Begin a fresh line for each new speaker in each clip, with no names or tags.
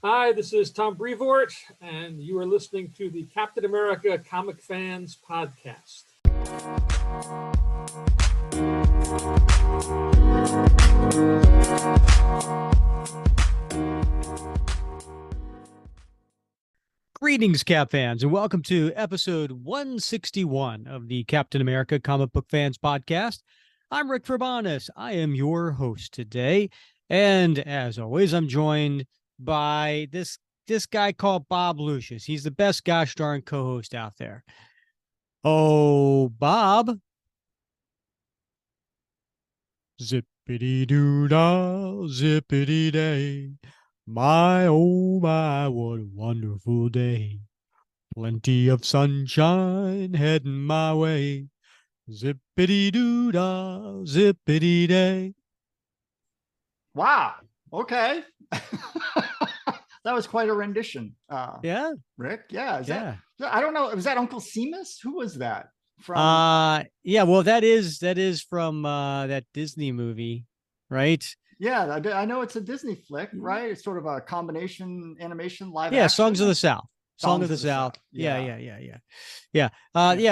Hi, this is Tom Brevoort, and you are listening to the Captain America Comic Fans Podcast.
Greetings, Cap fans, and welcome to episode 161 of the Captain America Comic Book Fans Podcast. I'm Rick Verbanis. I am your host today, and as always, I'm joined by this guy called Bob Lucius. He's the best gosh darn co-host out there. Oh, Bob. Zippity-doo-dah, zippity-day. My, oh my, what a wonderful day. Plenty of sunshine heading my way. Zippity-doo-dah, zippity-day.
Wow. Okay. That was quite a rendition.
Yeah.
Rick. Yeah. That, I don't know. Was that Uncle Seamus? Who was that from?
Yeah. Well, that is from that Disney movie, right?
Yeah. I know it's a Disney flick, right? It's sort of a combination animation live.
Yeah.
action.
Songs of the South. Song of the
South.
South. Yeah. Yeah.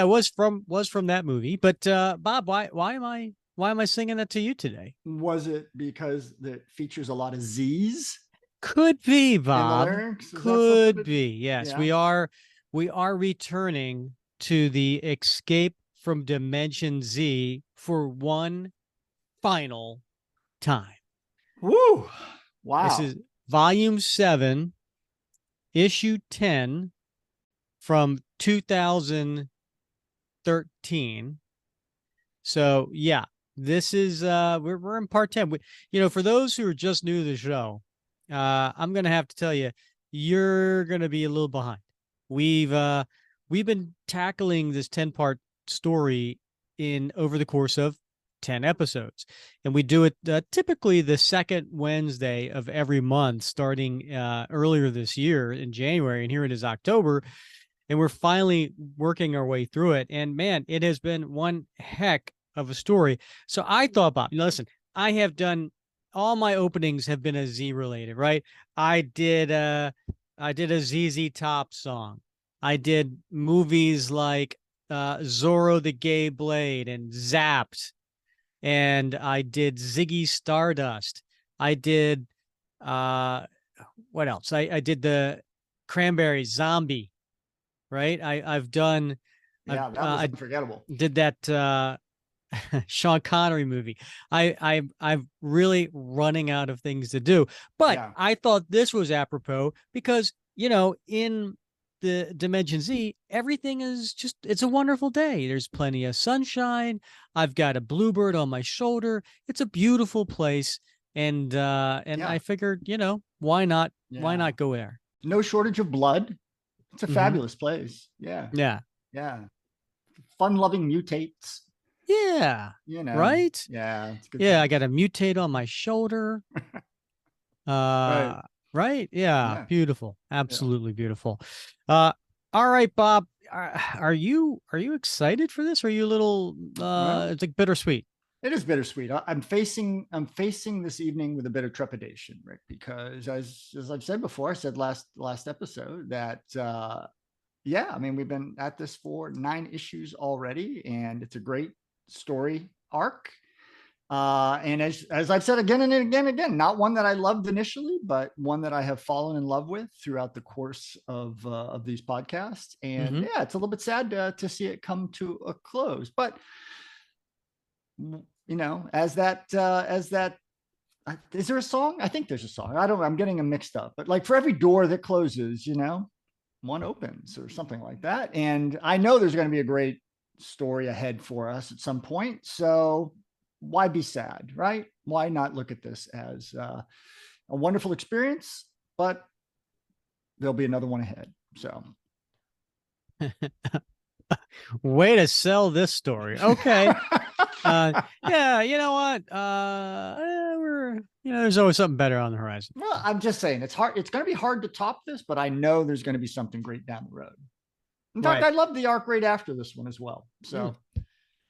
Was from that movie. But Bob, why am I singing that to you today?
Was it because it features a lot of Z's?
Could be, Bob. Could be. Yes,
yeah.
we are returning to the Escape from Dimension Z for one final time.
Woo! Wow.
This is Volume 7, Issue 10 from 2013. So, yeah, this is we're in part 10. For those who are just new to the show, I'm going to have to tell you, you're going to be a little behind. We've been tackling this 10-part story over the course of 10 episodes, and we do it typically the second Wednesday of every month, starting earlier this year in January, and here it is October, and we're finally working our way through it. And man, it has been one heck of a story. So I thought, Bob, listen, I have done. All my openings have been a Z related, right? I did a ZZ Top song. I did movies like Zorro the Gay Blade and Zapped, and I did Ziggy Stardust. I did what else? I did the Cranberry Zombie, right? I've done.
Yeah, that was unforgettable.
Did that Sean Connery movie. I'm really running out of things to do, but yeah. I thought this was apropos because, in the Dimension Z, everything is it's a wonderful day. There's plenty of sunshine. I've got a bluebird on my shoulder. It's a beautiful place. And I figured, why not go there?
No shortage of blood. It's a fabulous place. Yeah. Fun-loving mutates.
Yeah. Right?
Yeah. It's good
I got a mutate on my shoulder. Right. Yeah. Beautiful. Absolutely beautiful. All right, Bob. Are you excited for this? Or are you a little it's like bittersweet?
It is bittersweet. I'm facing this evening with a bit of trepidation, Rick, because as I've said before, I said last episode that we've been at this for 9 issues already, and it's a great story arc, and as I've said again and again, not one that I loved initially, but one that I have fallen in love with throughout the course of these podcasts. And it's a little bit sad to see it come to a close, but as that is there a song? I think there's a song. I'm getting them mixed up, but like for every door that closes, one opens or something like that. And I know there's going to be a great story ahead for us at some point. So why be sad, right? Why not look at this as a wonderful experience, but there'll be another one ahead. So
way to sell this story. Okay. You know what? There's always something better on the horizon.
Well, I'm just saying it's hard. It's going to be hard to top this, but I know there's going to be something great down the road. In fact, I love the arc right after this one as well. So,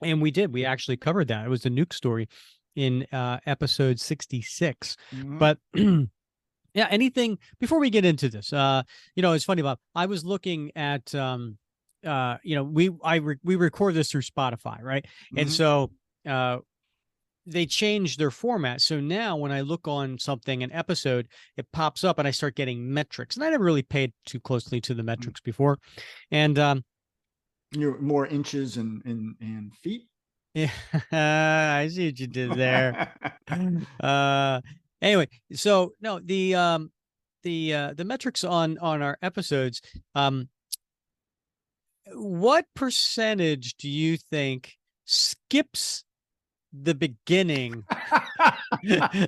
and we actually covered that. It was the Nuke story in episode 66. But Yeah. Anything before we get into this? It's funny, Bob. I was looking at we record this through Spotify, right? And
Mhm.
so they changed their format. So now when I look on something, an episode, it pops up and I start getting metrics. And I never really paid too closely to the metrics before. And
You're more inches and feet.
yeah, I see what you did there. Anyway, so no, the metrics on our episodes, what percentage do you think skips the beginning?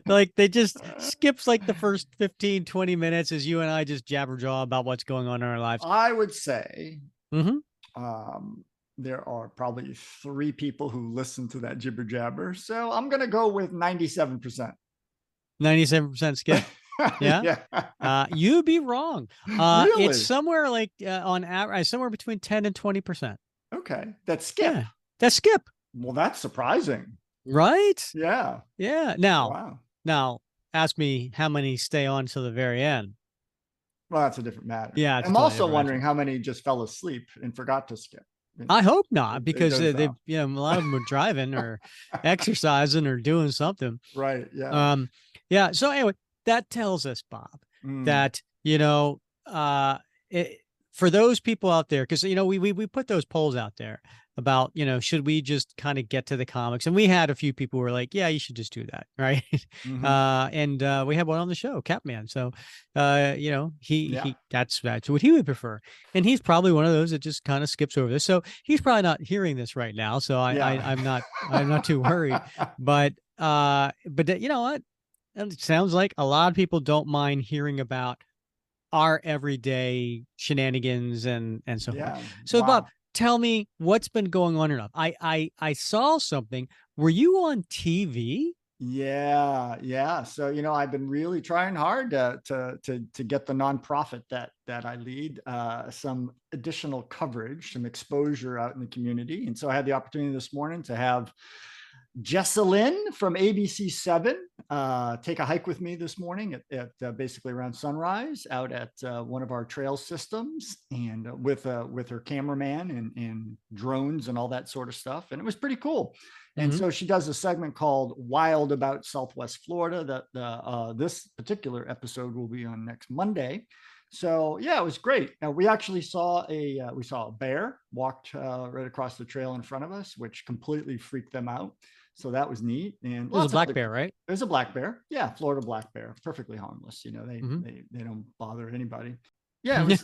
Like they just skips like the first 15, 20 minutes as you and I just jabber jaw about what's going on in our lives.
I would say
Mm-hmm.
there are probably 3 people who listen to that jibber jabber. So I'm going to go with 97%.
97% skip. Yeah.
Yeah.
You'd be wrong.
Really?
It's somewhere like on average, somewhere between 10 and 20%.
Okay. That's skip.
Yeah. That's skip.
Well, that's surprising.
Right?
Yeah.
Yeah.
Wow.
Now ask me how many stay on till the very end.
Well, that's a different matter.
Yeah. It's
I'm
totally
also
different
wondering
matter.
how many just fell asleep and forgot to skip.
I hope not, because
goes
they,
out.
a lot of them were driving or exercising or doing something.
Right. Yeah.
Yeah. So anyway, that tells us, Bob, that, for those people out there, because, we put those polls out there about, should we just kind of get to the comics? And we had a few people who were like, yeah, you should just do that. Right. And we had one on the show, Catman. So, that's what he would prefer. And he's probably one of those that just kind of skips over this. So he's probably not hearing this right now. So I'm not too worried, but you know what? It sounds like a lot of people don't mind hearing about our everyday shenanigans and so forth. So
Wow.
Bob, tell me what's been going on enough. I saw something. Were you on TV?
Yeah. So I've been really trying hard to get the nonprofit that I lead some additional coverage, some exposure out in the community, and so I had the opportunity this morning to have Jessalyn from ABC7 take a hike with me this morning at basically around sunrise out at one of our trail systems, and with her cameraman and drones and all that sort of stuff, and it was pretty cool. And so she does a segment called Wild About Southwest Florida that this particular episode will be on next Monday. So yeah, it was great. We actually saw a bear walked right across the trail in front of us, which completely freaked them out. So that was neat. And
it was a black bear, right?
It was a black bear. Yeah, Florida black bear, perfectly harmless. They don't bother anybody. Yeah, it was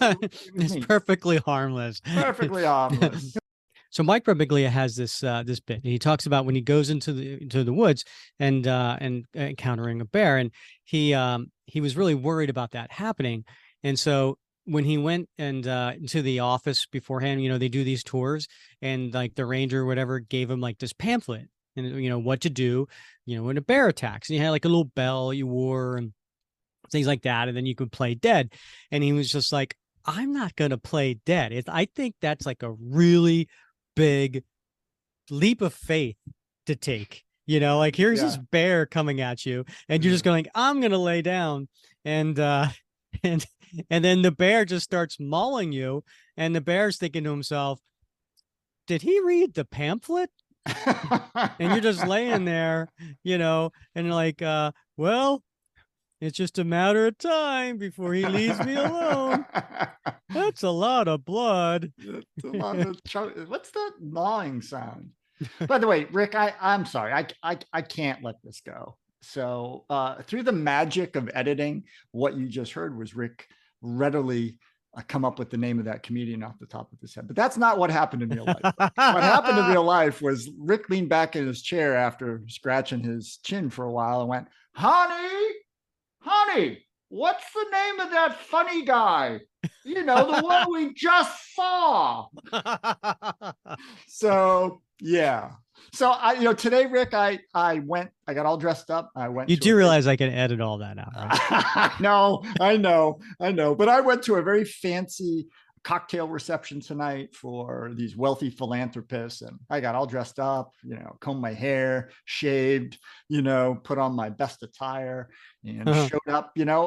it's perfectly harmless.
Perfectly harmless.
So Mike Birbiglia has this bit. He talks about when he goes into the woods and encountering a bear, and he was really worried about that happening. And so when he went and into the office beforehand, they do these tours, and like the ranger or whatever gave him like this pamphlet and what to do, when a bear attacks. And he had like a little bell you wore and things like that, and then you could play dead. And he was just like, I'm not gonna play dead. I think that's like a really big leap of faith to take. Like here's this bear coming at you, and you're just going, I'm gonna lay down, and and then the bear just starts mauling you, and the bear's thinking to himself, did he read the pamphlet? And you're just laying there, and like, well, it's just a matter of time before he leaves me alone. That's a lot of blood.
What's that gnawing sound? By the way, Rick, I'm sorry. I can't let this go. So through the magic of editing, what you just heard was Rick readily come up with the name of that comedian off the top of his head. But that's not what happened in real life. What happened in real life was Rick leaned back in his chair after scratching his chin for a while and went, honey, what's the name of that funny guy? The one we just saw. So yeah. So today, Rick, I got all dressed up. I went.
You do realize I can edit all that out, right?
No, I know. But I went to a very fancy cocktail reception tonight for these wealthy philanthropists. And I got all dressed up, combed my hair, shaved, put on my best attire and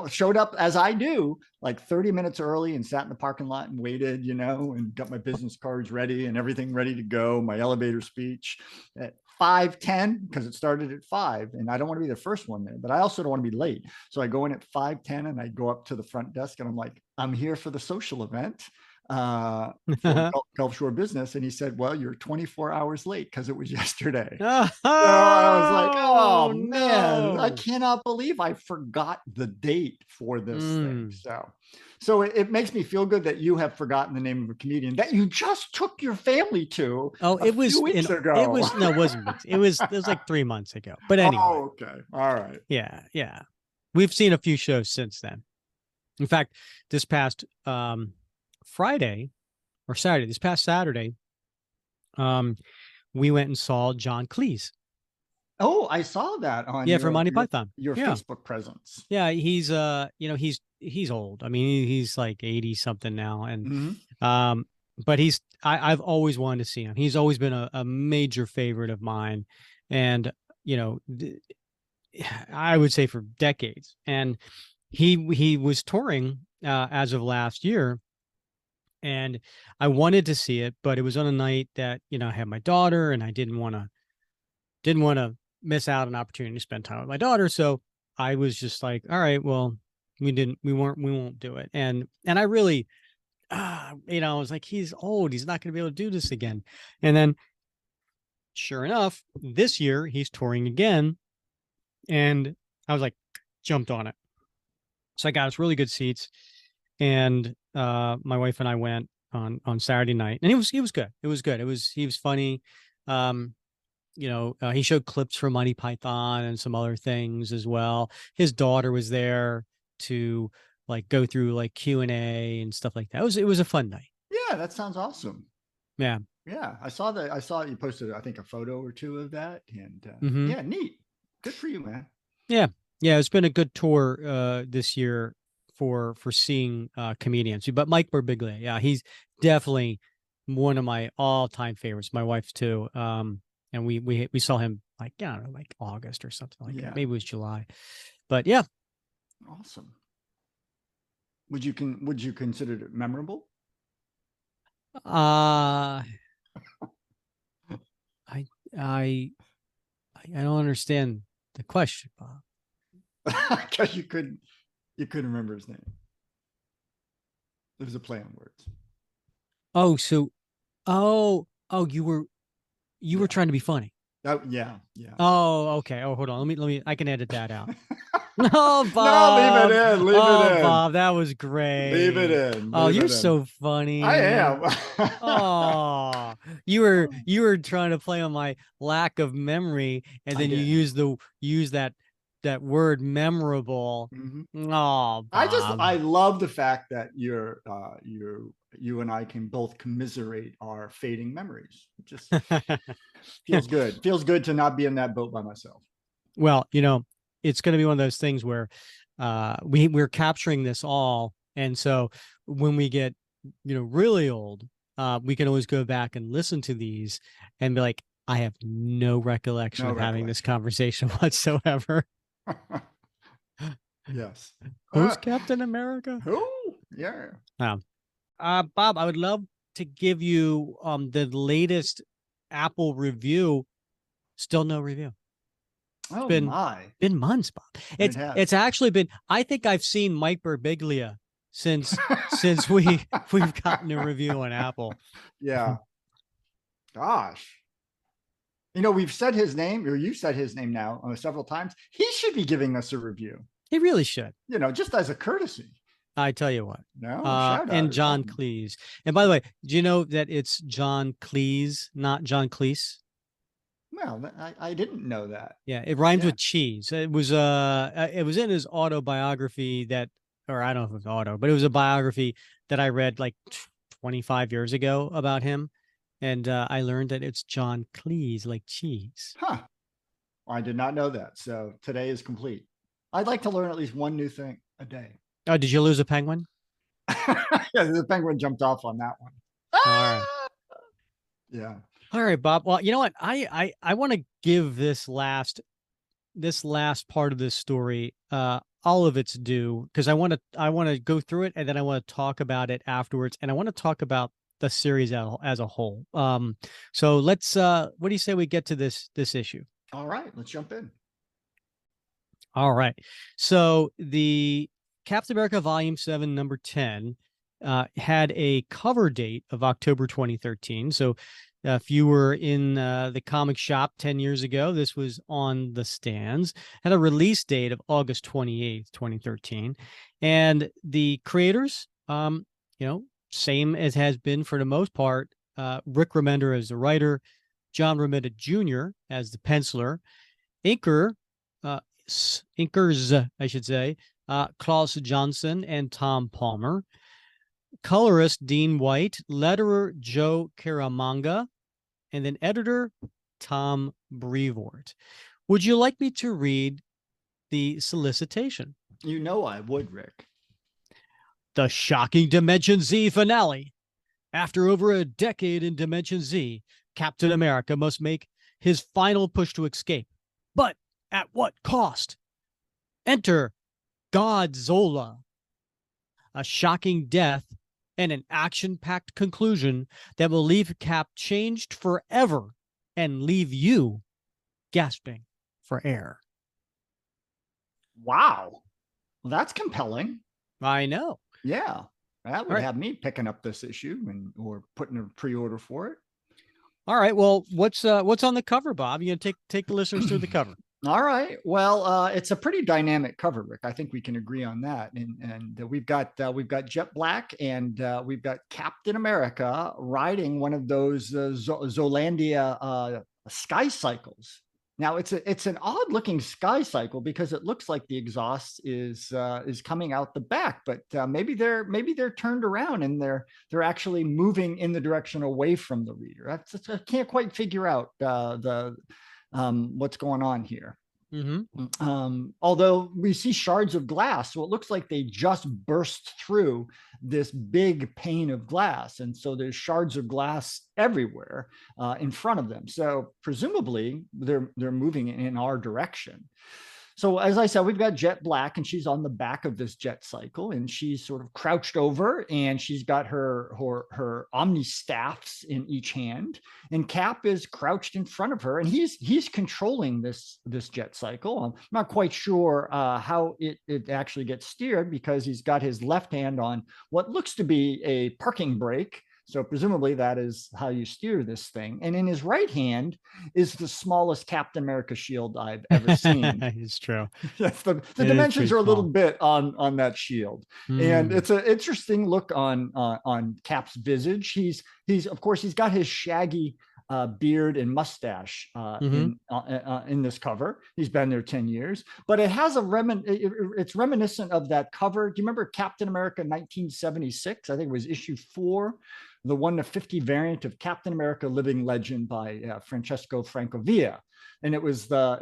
showed up as I do, like 30 minutes early, and sat in the parking lot and waited, and got my business cards ready and everything ready to go. My elevator speech at 5:10, because it started at 5, and I don't want to be the first one there, but I also don't want to be late. So I go in at 5:10 and I go up to the front desk and I'm like, I'm here for the social event for Gulf Shore Business. And he said, well, you're 24 hours late because it was yesterday. So I was like, oh man, I cannot believe I forgot the date for this thing. So it makes me feel good that you have forgotten the name of a comedian that you just took your family to.
It was
few weeks ago.
It was no, it wasn't weeks. It was like 3 months ago. But anyway.
Oh, okay. All right.
Yeah. We've seen a few shows since then. In fact, this past Friday or Saturday, this past Saturday, we went and saw John Cleese.
Oh, I saw that on
for Monty Python.
Your Facebook presence.
Yeah, he's he's old. I mean, he's like 80 something now, and but I've always wanted to see him. He's always been a major favorite of mine, and I would say for decades. And he was touring as of last year, and I wanted to see it, but it was on a night that I had my daughter, and I didn't want to miss out on an opportunity to spend time with my daughter. So I was just like, all right, well, we won't do it. And I really, I was like, he's old. He's not going to be able to do this again. And then sure enough, this year he's touring again. And I was like, jumped on it. So I got us really good seats. And my wife and I went on Saturday night, and it was good. It was good. He was funny. He showed clips from Monty Python and some other things as well. His daughter was there to like go through like Q&A and stuff like that. It was a fun night.
Yeah, that sounds awesome.
Yeah.
I saw you posted, I think, a photo or two of that, and yeah, neat. Good for you, man.
Yeah. It's been a good tour this year for seeing comedians. But Mike Birbiglia, yeah, he's definitely one of my all-time favorites. My wife's too. And we saw him like, I don't know, like August or something like that. Maybe it was July. But yeah.
Awesome. Would you consider it memorable?
I don't understand the question, Bob.
Because you couldn't remember his name. It was a play on words. You were trying to be funny. Oh, yeah.
Oh, okay. Oh, hold on. Let me. I can edit that out. Oh, Bob.
No, leave it in. Leave it in.
Bob, that was great.
Leave it in.
You're so funny.
I am.
Oh, you were trying to play on my lack of memory, and then you use that word memorable. Oh, Bob.
I love the fact that you and I can both commiserate our fading memories. It just feels good. Feels good to not be in that boat by myself.
Well, it's going to be one of those things where we're capturing this all. And so when we get, really old, we can always go back and listen to these and be like, I have no recollection of having this conversation whatsoever.
Yes.
Who's Captain America?
Who? Yeah.
Bob, I would love to give you the latest Apple review. Still no review.
Oh,
been months, Bob. It's actually been. I think I've seen Mike Birbiglia since we've gotten a review on Apple.
Yeah. Gosh. We've said his name, or you said his name now several times. He should be giving us a review.
He really should.
Just as a courtesy.
I tell you what.
No.
And John Cleese. And by the way, do you know that it's John Cleese, not John Cleese?
Well, I didn't know that.
Yeah, it rhymes with cheese. It was in his autobiography or I don't know if it was auto, but it was a biography that I read like 25 years ago about him. And I learned that it's John Cleese, like cheese.
Huh. I did not know that. So today is complete. I'd like to learn at least one new thing a day.
Oh, did you lose a penguin?
Yeah, the penguin jumped off on that one.
All right.
Yeah.
All right, Bob. Well, you know what? I want to give this last part of this story all of its due, because I want to go through it, and then I want to talk about it afterwards, and I want to talk about the series as a whole. So let's what do you say we get to this issue?
All right, let's jump in.
All right. So the Captain America Vol.7 number 10 had a cover date of October 2013. So if you were in the comic shop 10 years ago, this was on the stands. Had a release date of August 28th, 2013. And the creators, same as has been for the most part, Rick Remender as the writer, John Romita Jr. as the penciler, inkers, I should say, Klaus Janson and Tom Palmer, colorist Dean White, letterer Joe Caramagna, and then editor Tom Brevoort. Would you like me to read the solicitation?
You know I would, Rick.
The shocking Dimension Z finale. After over a decade in Dimension Z, Captain America must make his final push to escape. But at what cost? Enter Zola. A shocking death and an action-packed conclusion that will leave Cap changed forever and leave you gasping for air.
Wow. Well, that's compelling.
I know.
Yeah. That would have me picking up this issue or putting a pre-order for it.
All right. Well, what's on the cover, Bob? You gonna take the listeners through the cover?
All right. Well, it's a pretty dynamic cover, Rick. I think we can agree on that. And we've got Jet Black and we've got Captain America riding one of those Zolandia sky cycles. Now it's an odd looking sky cycle because it looks like the exhaust is coming out the back, but maybe they're turned around and they're actually moving in the direction away from the reader. I can't quite figure out what's going on here.
Mm-hmm.
Although we see shards of glass, so it looks like they just burst through this big pane of glass, and so there's shards of glass everywhere in front of them. So presumably they're moving in our direction. So as I said, we've got Jet Black, and she's on the back of this jet cycle, and she's sort of crouched over, and she's got her omni staffs in each hand, and Cap is crouched in front of her, and he's controlling this jet cycle. I'm not quite sure how it actually gets steered because he's got his left hand on what looks to be a parking brake. So presumably that is how you steer this thing. And in his right hand is the smallest Captain America shield I've ever seen.
It's true.
Yes, the dimensions are a little bit on that shield. And it's an interesting look on Cap's visage. He's of course he's got his shaggy beard and mustache in this cover. He's been there 10 years, but it has it's reminiscent of that cover. Do you remember Captain America 1976? I think it was issue 4, the 1/50 variant of Captain America Living Legend by Francesco Francavilla. And it was the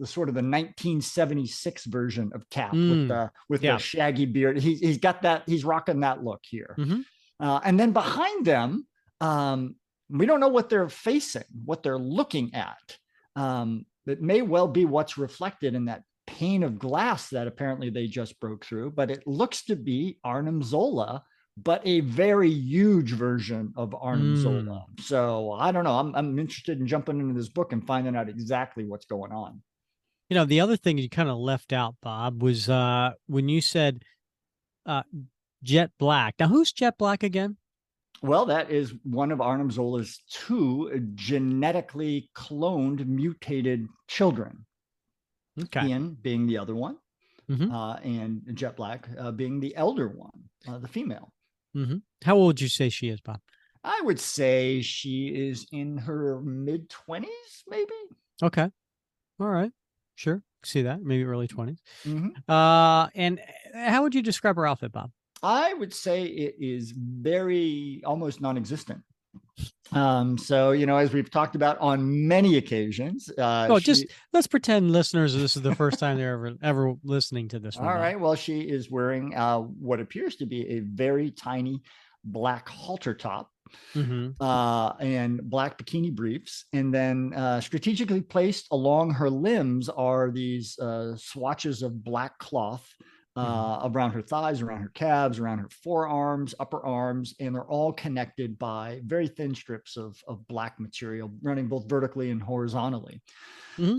sort of the 1976 version of Cap with the shaggy beard. He's got that. He's rocking that look here. And then behind them, we don't know what they're facing, what they're looking at. It may well be what's reflected in that pane of glass that apparently they just broke through, but it looks to be Arnim Zola, but a very huge version of Arnim Zola. So I don't know. I'm interested in jumping into this book and finding out exactly what's going on.
You know, the other thing you kind of left out, Bob, was when you said Jet Black. Now, who's Jet Black again?
Well, that is one of Arnim Zola's 2 genetically cloned, mutated children.
Okay.
Ian being the other one, and Jet Black being the elder one, the female.
How old would you say she is, Bob?
I would say she is in her mid-20s, maybe.
Okay. All right. Sure. See that. Maybe early 20s. And how would you describe her outfit, Bob?
I would say it is very almost non-existent. So, as we've talked about on many occasions,
Oh, just let's pretend listeners, this is the first time they're ever listening to this
all
one.
right. Well, she is wearing what appears to be a very tiny black halter top. And black bikini briefs. And then strategically placed along her limbs are these swatches of black cloth around her thighs, around her calves, around her forearms, upper arms, and they're all connected by very thin strips of black material running both vertically and horizontally.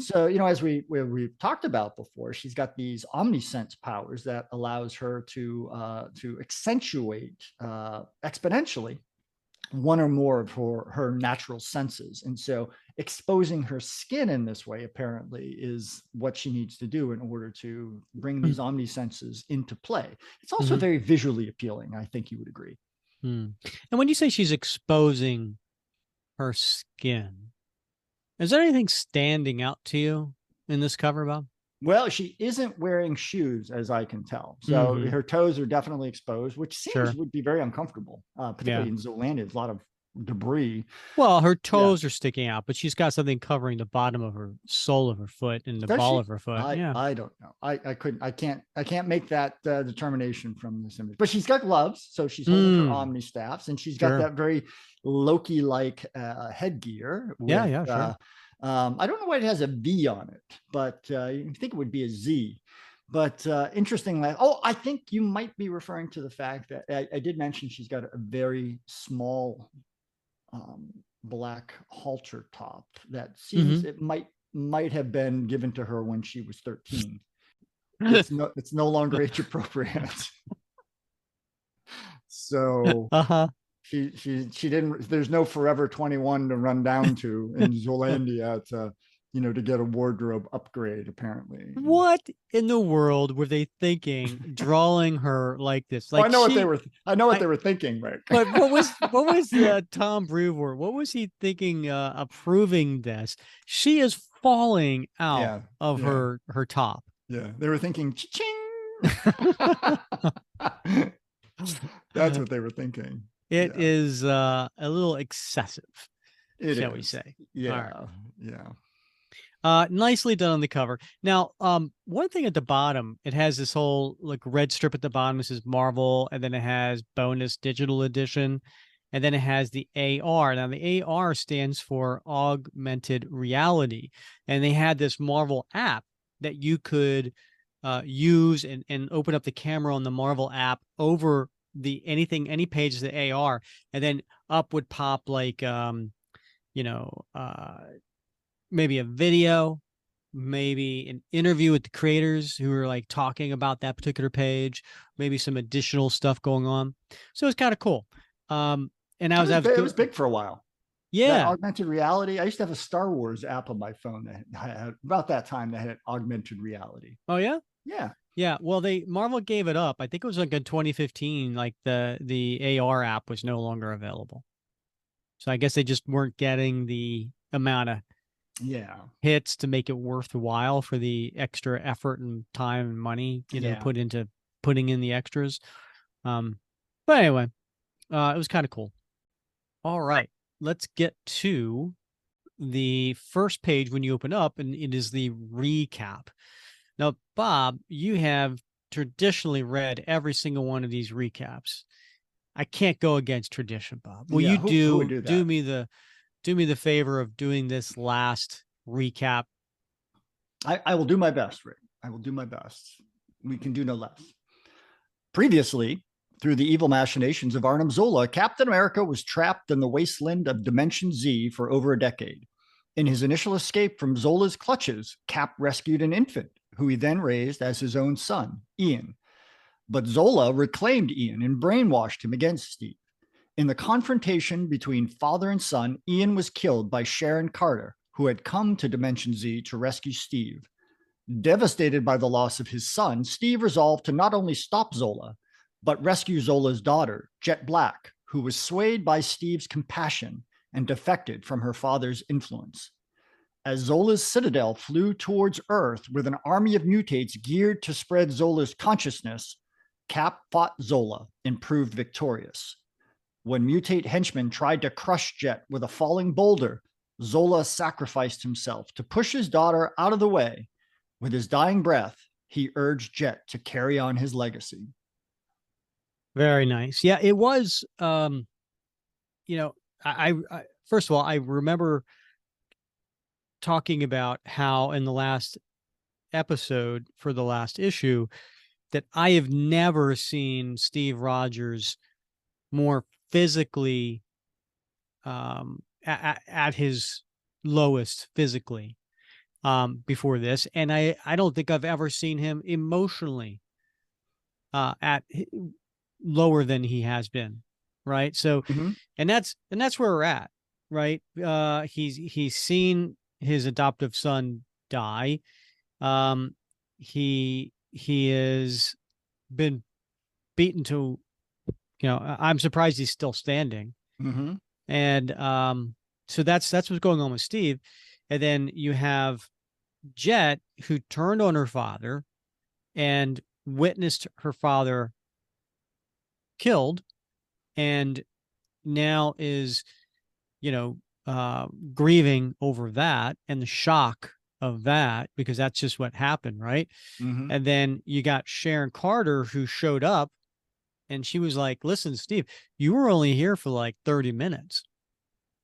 So, as we've talked about before, she's got these omnisense powers that allows her to accentuate exponentially one or more of her natural senses. And so exposing her skin in this way apparently is what she needs to do in order to bring these omnisenses into play. It's also very visually appealing. I think you would agree.
And when you say she's exposing her skin, is there anything standing out to you in this cover, Bob?
Well, she isn't wearing shoes, as I can tell. So her toes are definitely exposed, which seems would be very uncomfortable, particularly in Zolandia. There's a lot of debris.
Well, her toes are sticking out, but she's got something covering the bottom of her sole of her foot and the ball of her foot.
I don't know. I can't make that determination from this image. But she's got gloves, so she's holding her Omni staffs, and she's got that very Loki-like headgear. With, I don't know why it has a V on it, but you think it would be a Z. But interestingly, I think you might be referring to the fact that I did mention she's got a very small black halter top that seems it might have been given to her when she was 13. It's no longer age appropriate. So she didn't. There's no Forever 21 to run down to in Zolandia to get a wardrobe upgrade. Apparently,
what in the world were they thinking, drawing her like this? Like,
I know what they were thinking, Rick.
But what was Tom Brevoort? What was he thinking? Approving this? She is falling out of her top.
Yeah, they were thinking, ching. That's what they were thinking.
It is a little excessive, shall we say?
Yeah,
nicely done on the cover. Now, one thing at the bottom, it has this whole like red strip at the bottom. This is Marvel, and then it has bonus digital edition, and then it has the AR. Now, the AR stands for augmented reality, and they had this Marvel app that you could use and open up the camera on the Marvel app over any page of the AR, and then up would pop like maybe a video, maybe an interview with the creators who are like talking about that particular page, maybe some additional stuff going on. So it's kind of cool. And it
was big for a while.
Yeah.
That augmented reality. I used to have a Star Wars app on my phone that had, about that time, that had augmented reality.
Oh yeah?
Yeah.
Yeah. Well, Marvel gave it up. I think it was like in 2015, like the AR app was no longer available. So I guess they just weren't getting the amount of hits to make it worthwhile for the extra effort and time and money, put into putting in the extras. But anyway, it was kind of cool. All right, let's get to the first page when you open up, and it is the recap. Now, Bob, you have traditionally read every single one of these recaps. I can't go against tradition, Bob. Will you do me the favor of doing this last recap?
I will do my best, Rick. I will do my best. We can do no less. Previously, through the evil machinations of Arnim Zola, Captain America was trapped in the wasteland of Dimension Z for over a decade. In his initial escape from Zola's clutches, Cap rescued an infant, who he then raised as his own son, Ian. But Zola reclaimed Ian and brainwashed him against Steve. In the confrontation between father and son, Ian was killed by Sharon Carter, who had come to Dimension Z to rescue Steve. Devastated by the loss of his son, Steve resolved to not only stop Zola, but rescue Zola's daughter, Jet Black, who was swayed by Steve's compassion and defected from her father's influence. As Zola's citadel flew towards Earth with an army of mutates geared to spread Zola's consciousness, Cap fought Zola and proved victorious. When mutate henchmen tried to crush Jet with a falling boulder, Zola sacrificed himself to push his daughter out of the way. With his dying breath, he urged Jet to carry on his legacy.
Very nice. Yeah, it was. You know, I first of all, I remember talking about how in the last episode for the last issue that I have never seen Steve Rogers more physically at his lowest physically before this, and I don't think I've ever seen him emotionally at lower than he has been, right? So and that's where we're at, right? He's seen his adoptive son die. He has been beaten to, I'm surprised he's still standing. And so that's what's going on with Steve. And then you have Jet, who turned on her father and witnessed her father killed, and now is, grieving over that and the shock of that, because that's just what happened, right? And then you got Sharon Carter, who showed up, and she was like, listen, Steve, you were only here for like 30 minutes.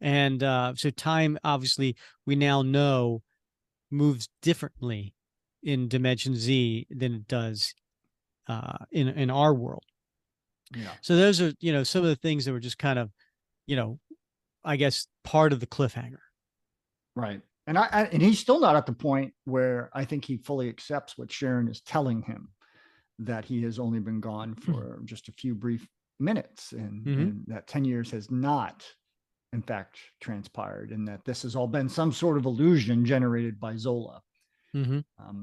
And so time, obviously, we now know moves differently in Dimension Z than it does in our world.
Yeah.
So those are, some of the things that were just kind of, I guess, part of the cliffhanger.
Right. And he's still not at the point where I think he fully accepts what Sharon is telling him, that he has only been gone for just a few brief minutes, and that 10 years has not, in fact, transpired, and that this has all been some sort of illusion generated by Zola.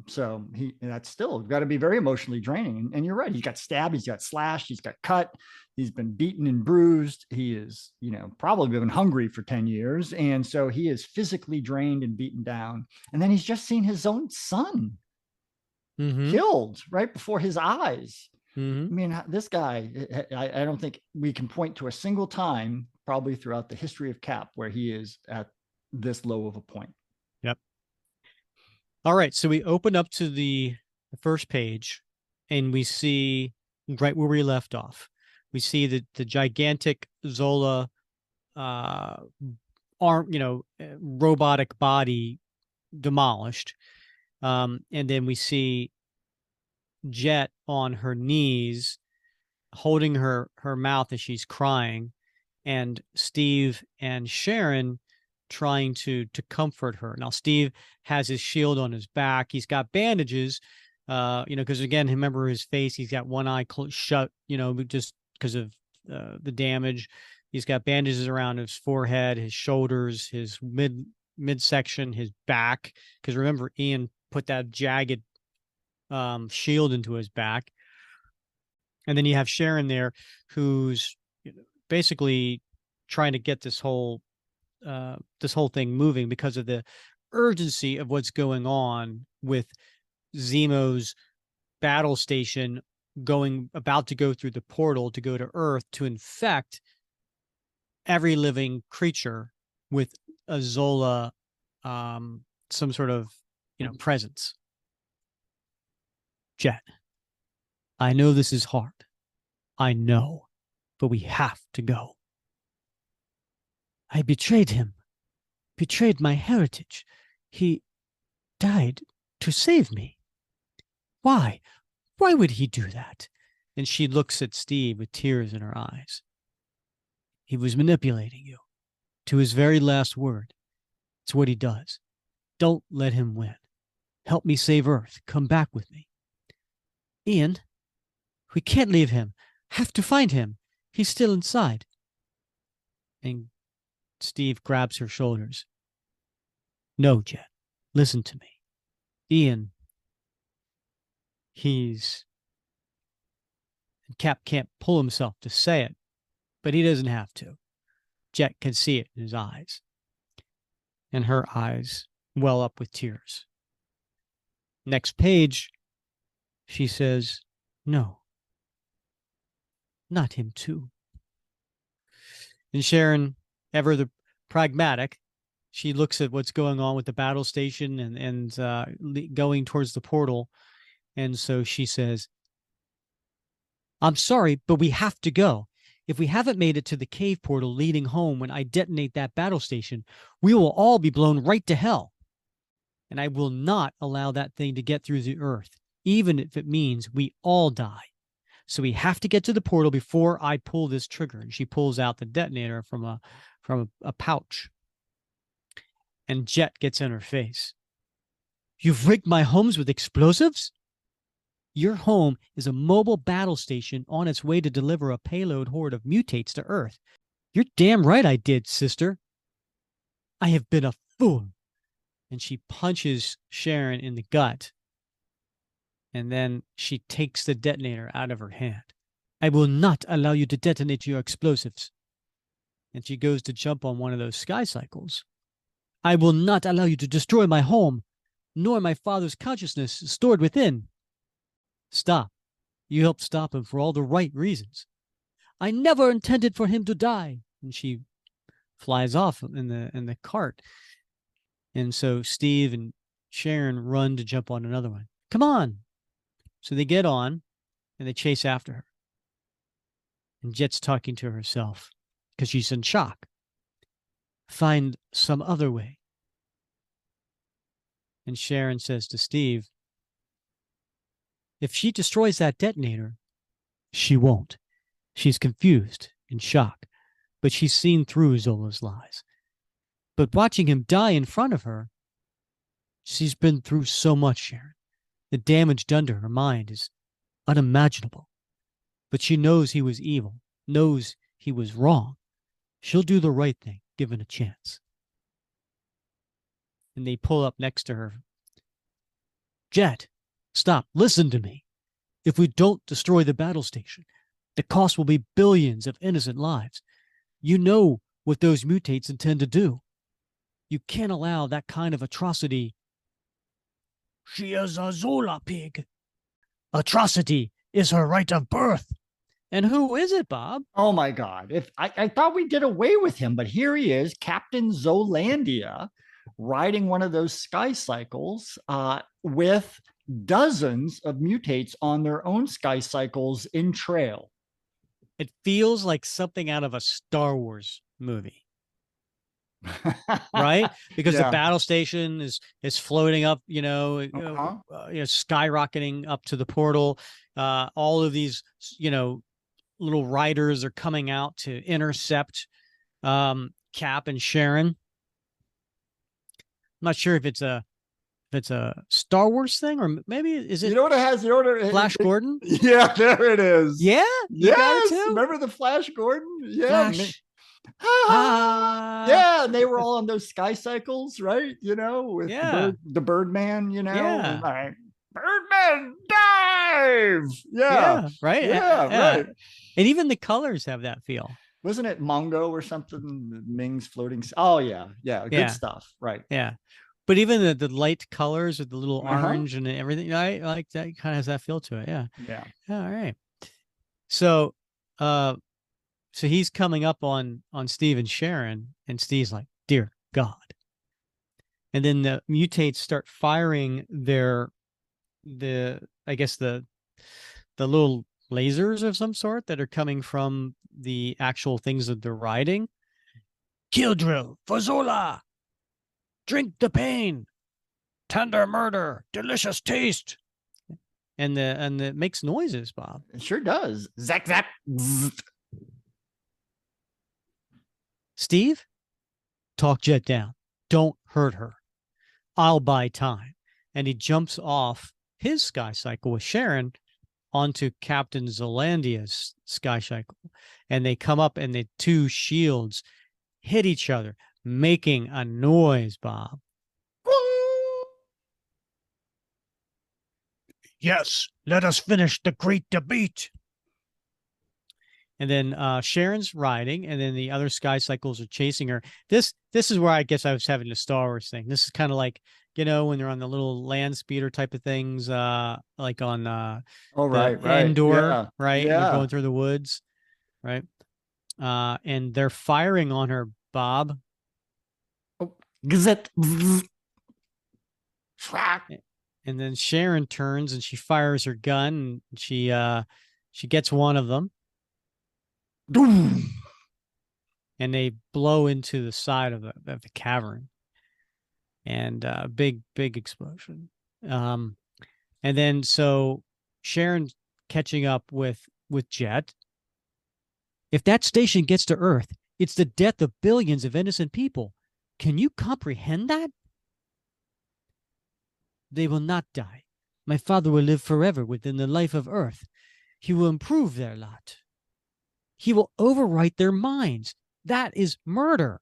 So that's still got to be very emotionally draining. And you're right. He got stabbed. He's got slashed. He's got cut. He's been beaten and bruised. He is, probably been hungry for 10 years. And so he is physically drained and beaten down. And then he's just seen his own son killed right before his eyes. I mean, this guy, I don't think we can point to a single time, probably throughout the history of Cap, where he is at this low of a point.
Yep. All right, so we open up to the first page, and we see right where we left off. We see the gigantic Zola robotic body demolished, and then we see Jet on her knees, holding her mouth as she's crying, and Steve and Sharon trying to comfort her. Now Steve has his shield on his back. He's got bandages, because again, remember his face. He's got one eye shut, just because of the damage. He's got bandages around his forehead, his shoulders, his midsection, his back. Because remember, Ian put that jagged shield into his back. And then you have Sharon there, who's basically trying to get this whole thing moving because of the urgency of what's going on with Zemo's battle station about to go through the portal to go to Earth to infect every living creature with a Zola, some sort of, presence. Jet, I know this is hard. I know, but we have to go. I betrayed him, betrayed my heritage. He died to save me. Why? Why would he do that? And she looks at Steve with tears in her eyes. He was manipulating you to his very last word. It's what he does. Don't let him win. Help me save Earth. Come back with me. Ian, we can't leave him. Have to find him. He's still inside. And Steve grabs her shoulders. No, Jet, listen to me. Ian, Cap can't pull himself to say it, but he doesn't have to. Jet can see it in his eyes. And her eyes well up with tears. Next page, she says, no, not him too. And Sharon, ever the pragmatic, she looks at what's going on with the battle station and going towards the portal. And so she says, I'm sorry, but we have to go. If we haven't made it to the cave portal leading home when I detonate that battle station, we will all be blown right to hell. And I will not allow that thing to get through the earth, even if it means we all die. So we have to get to the portal before I pull this trigger. And she pulls out the detonator from a pouch. And Jet gets in her face. You've rigged my homes with explosives? Your home is a mobile battle station on its way to deliver a payload horde of mutates to Earth. You're damn right I did, sister. I have been a fool. And she punches Sharon in the gut. And then she takes the detonator out of her hand. I will not allow you to detonate your explosives. And she goes to jump on one of those sky cycles. I will not allow you to destroy my home, nor my father's consciousness stored within. Stop. You helped stop him for all the right reasons. I never intended for him to die. And she flies off in the cart. And so Steve and Sharon run to jump on another one. Come on. So they get on and they chase after her. And Jet's talking to herself because she's in shock. Find some other way. And Sharon says to Steve, if she destroys that detonator, she won't. She's confused, in shock, but she's seen through Zola's lies. But watching him die in front of her, she's been through so much, Sharon. The damage done to her mind is unimaginable. But she knows he was evil, knows he was wrong. She'll do the right thing, given a chance. And they pull up next to her. Jet, stop, listen to me. If we don't destroy the battle station, the cost will be billions of innocent lives. You know what those mutates intend to do. You can't allow that kind of atrocity. She is a Zola pig. Atrocity is her right of birth. And who is it, Bob?
Oh my God. If I thought we did away with him, but here he is, Captain Zolandia, riding one of those sky cycles with dozens of mutates on their own sky cycles in trail.
It feels like something out of a Star Wars movie. Right? Because the battle station is floating up, skyrocketing up to the portal. All of these, little riders are coming out to intercept Cap and Sharon. I'm not sure if it's a Star Wars thing, or maybe is it?
You know what it has?
Flash Gordon?
Yeah, there it is.
Yeah,
yes. Remember the Flash Gordon? Yeah.
Flash.
Yeah, and they were all on those sky cycles, right? With the Birdman,
Yeah.
like, Birdman dive. Yeah.
Right.
Right.
And even the colors have that feel.
Wasn't it Mongo or something? Ming's floating. Oh yeah. Good stuff. Right.
Yeah. But even the light colors with the little orange and everything, I like that. Kind of has that feel to it. Yeah.
Yeah.
All right. So, so he's coming up on Steve and Sharon, and Steve's like, "Dear God!" And then the mutates start firing the little lasers of some sort that are coming from the actual things that they're riding. Kill drill for Zola. Drink the pain. Tender murder. Delicious taste. And it makes noises, Bob.
It sure does. Zack zap. Zzz.
Steve, talk Jet down. Don't hurt her. I'll buy time. And he jumps off his sky cycle with Sharon onto Captain Zolandia's sky cycle. And they come up and the two shields hit each other, making a noise, Bob. Yes, let us finish the great debate. And then Sharon's riding, and then the other sky cycles are chasing her. This is where I guess I was having the Star Wars thing. This is kind of like, when they're on the little land speeder type of things, like on
right.
Endor,
Yeah.
right?
Yeah.
They're going through the woods, right? and they're firing on her, Bob.
Oh, gazette.
And then Sharon turns and she fires her gun, and she gets one of them, and they blow into the side of the cavern, and big explosion. And then so Sharon catching up with Jet. If that station gets to Earth, it's the death of billions of innocent people. Can you comprehend that? They will not die. My father will live forever within the life of Earth. He will improve their lot. He will overwrite their minds. That is murder.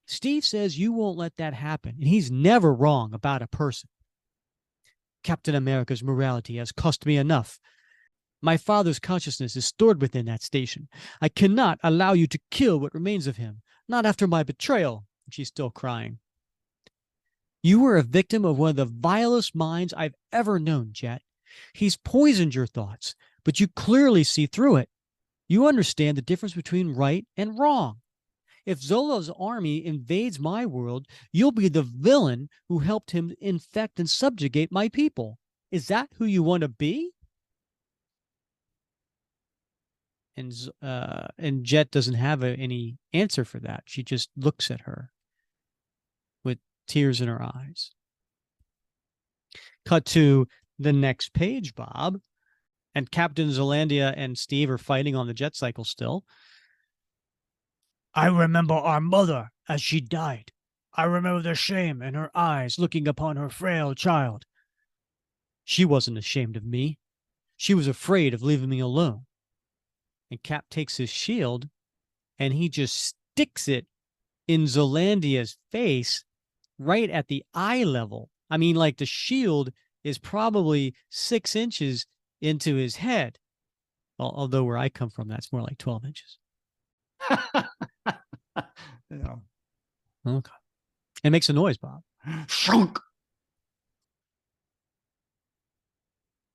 Steve says you won't let that happen, and he's never wrong about a person. Captain America's morality has cost me enough. My father's consciousness is stored within that station. I cannot allow you to kill what remains of him, not after my betrayal. She's still crying. You were a victim of one of the vilest minds I've ever known, Jet. He's poisoned your thoughts, but you clearly see through it. You understand the difference between right and wrong. If Zola's army invades my world, you'll be the villain who helped him infect and subjugate my people. Is that who you want to be? And Jet doesn't have any answer for that. She just looks at her with tears in her eyes. Cut to the next page, Bob. And Captain Zelandia and Steve are fighting on the jet cycle still. I remember our mother as she died. I remember the shame in her eyes looking upon her frail child. She wasn't ashamed of me. She was afraid of leaving me alone. And Cap takes his shield and he just sticks it in Zelandia's face right at the eye level. I mean, like the shield is probably 6 inches into his head. Well, although where I come from, that's more like 12 inches.
Yeah.
Okay. It makes a noise, Bob.
Shunk.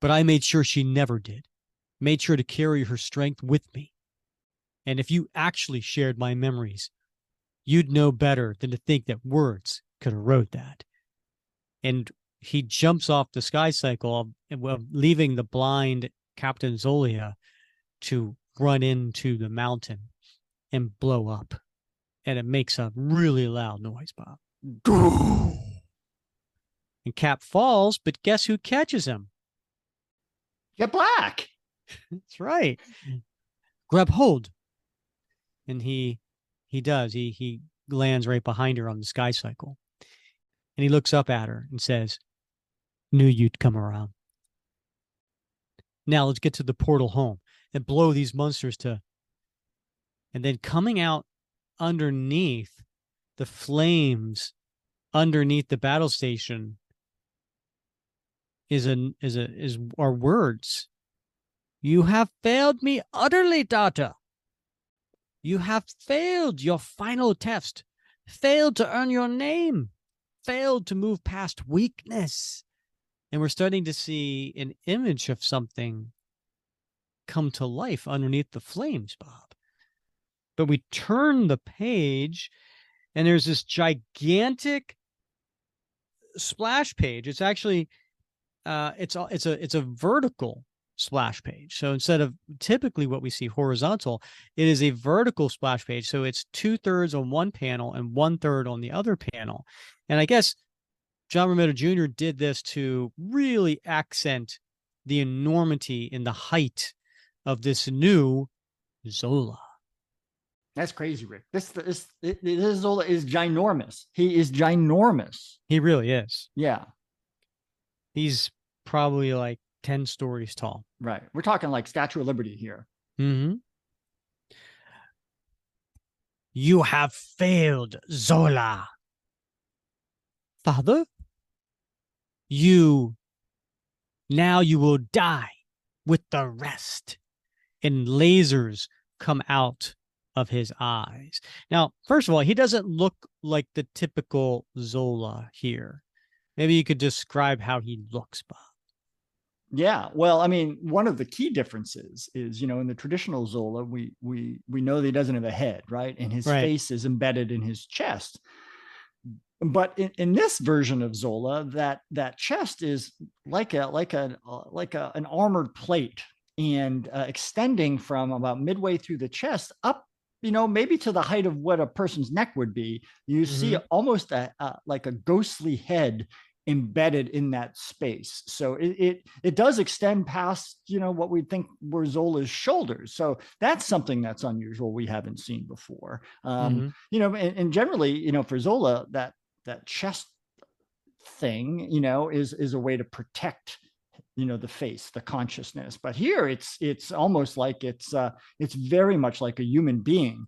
But I made sure she never did. Made sure to carry her strength with me. And if you actually shared my memories, you'd know better than to think that words could erode that. And he jumps off the sky cycle, leaving the blind Captain Zola to run into the mountain and blow up. And it makes a really loud noise, Bob. And Cap falls, but guess who catches him?
Get Black.
That's right. Grab hold. And he does. He lands right behind her on the sky cycle. And he looks up at her and says, knew you'd come around. Now let's get to the portal home and blow these monsters to. And then coming out underneath the flames, underneath the battle station, is our words. You have failed me utterly, daughter. You have failed your final test, failed to earn your name, failed to move past weakness. And we're starting to see an image of something come to life underneath the flames, Bob. But we turn the page and there's this gigantic splash page. It's actually it's a vertical splash page. So instead of typically what we see horizontal, it is a vertical splash page. So it's 2/3 on one panel and 1/3 on the other panel. And I guess John Romita Jr. did this to really accent the enormity and the height of this new Zola.
That's crazy, Rick. This Zola is ginormous. He is ginormous.
He really is.
Yeah.
He's probably like 10 stories tall.
Right. We're talking like Statue of Liberty here.
Mm-hmm. You have failed, Zola. Father? Now you will die with the rest. And lasers come out of his eyes. Now, first of all, he doesn't look like the typical Zola here. Maybe you could describe how he looks, Bob.
Yeah, well, I mean, one of the key differences is, in the traditional Zola, we know that he doesn't have a head, right? And his
Right.
face is embedded in his chest. But in this version of Zola, that chest is like an armored plate, and extending from about midway through the chest up, maybe to the height of what a person's neck would be. You see almost like a ghostly head embedded in that space. So it does extend past, what we think were Zola's shoulders. So that's something that's unusual, we haven't seen before. And generally, for Zola, that chest thing, is a way to protect, the face, the consciousness. But here it's almost like it's very much like a human being.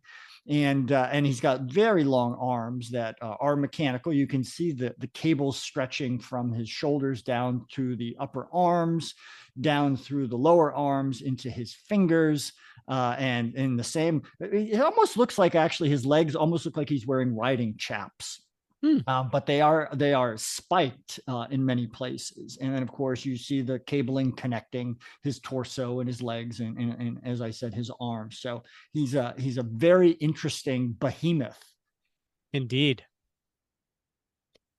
And he's got very long arms that are mechanical. You can see the cables stretching from his shoulders down to the upper arms, down through the lower arms into his fingers. And in the same, it almost looks like, actually, his legs almost look like he's wearing riding chaps. But they are spiked in many places. And then, of course, you see the cabling connecting his torso and his legs, and as I said, his arms. So he's a very interesting behemoth.
Indeed.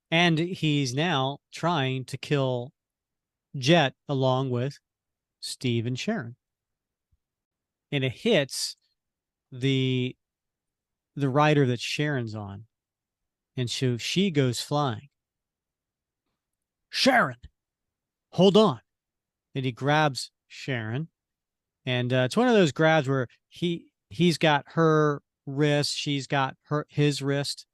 And he's now trying to kill Jet along with Steve and Sharon. And it hits the rider that Sharon's on. And so she goes flying. Sharon, hold on. And he grabs Sharon. And it's one of those grabs where he's got her wrist, she's got his wrist.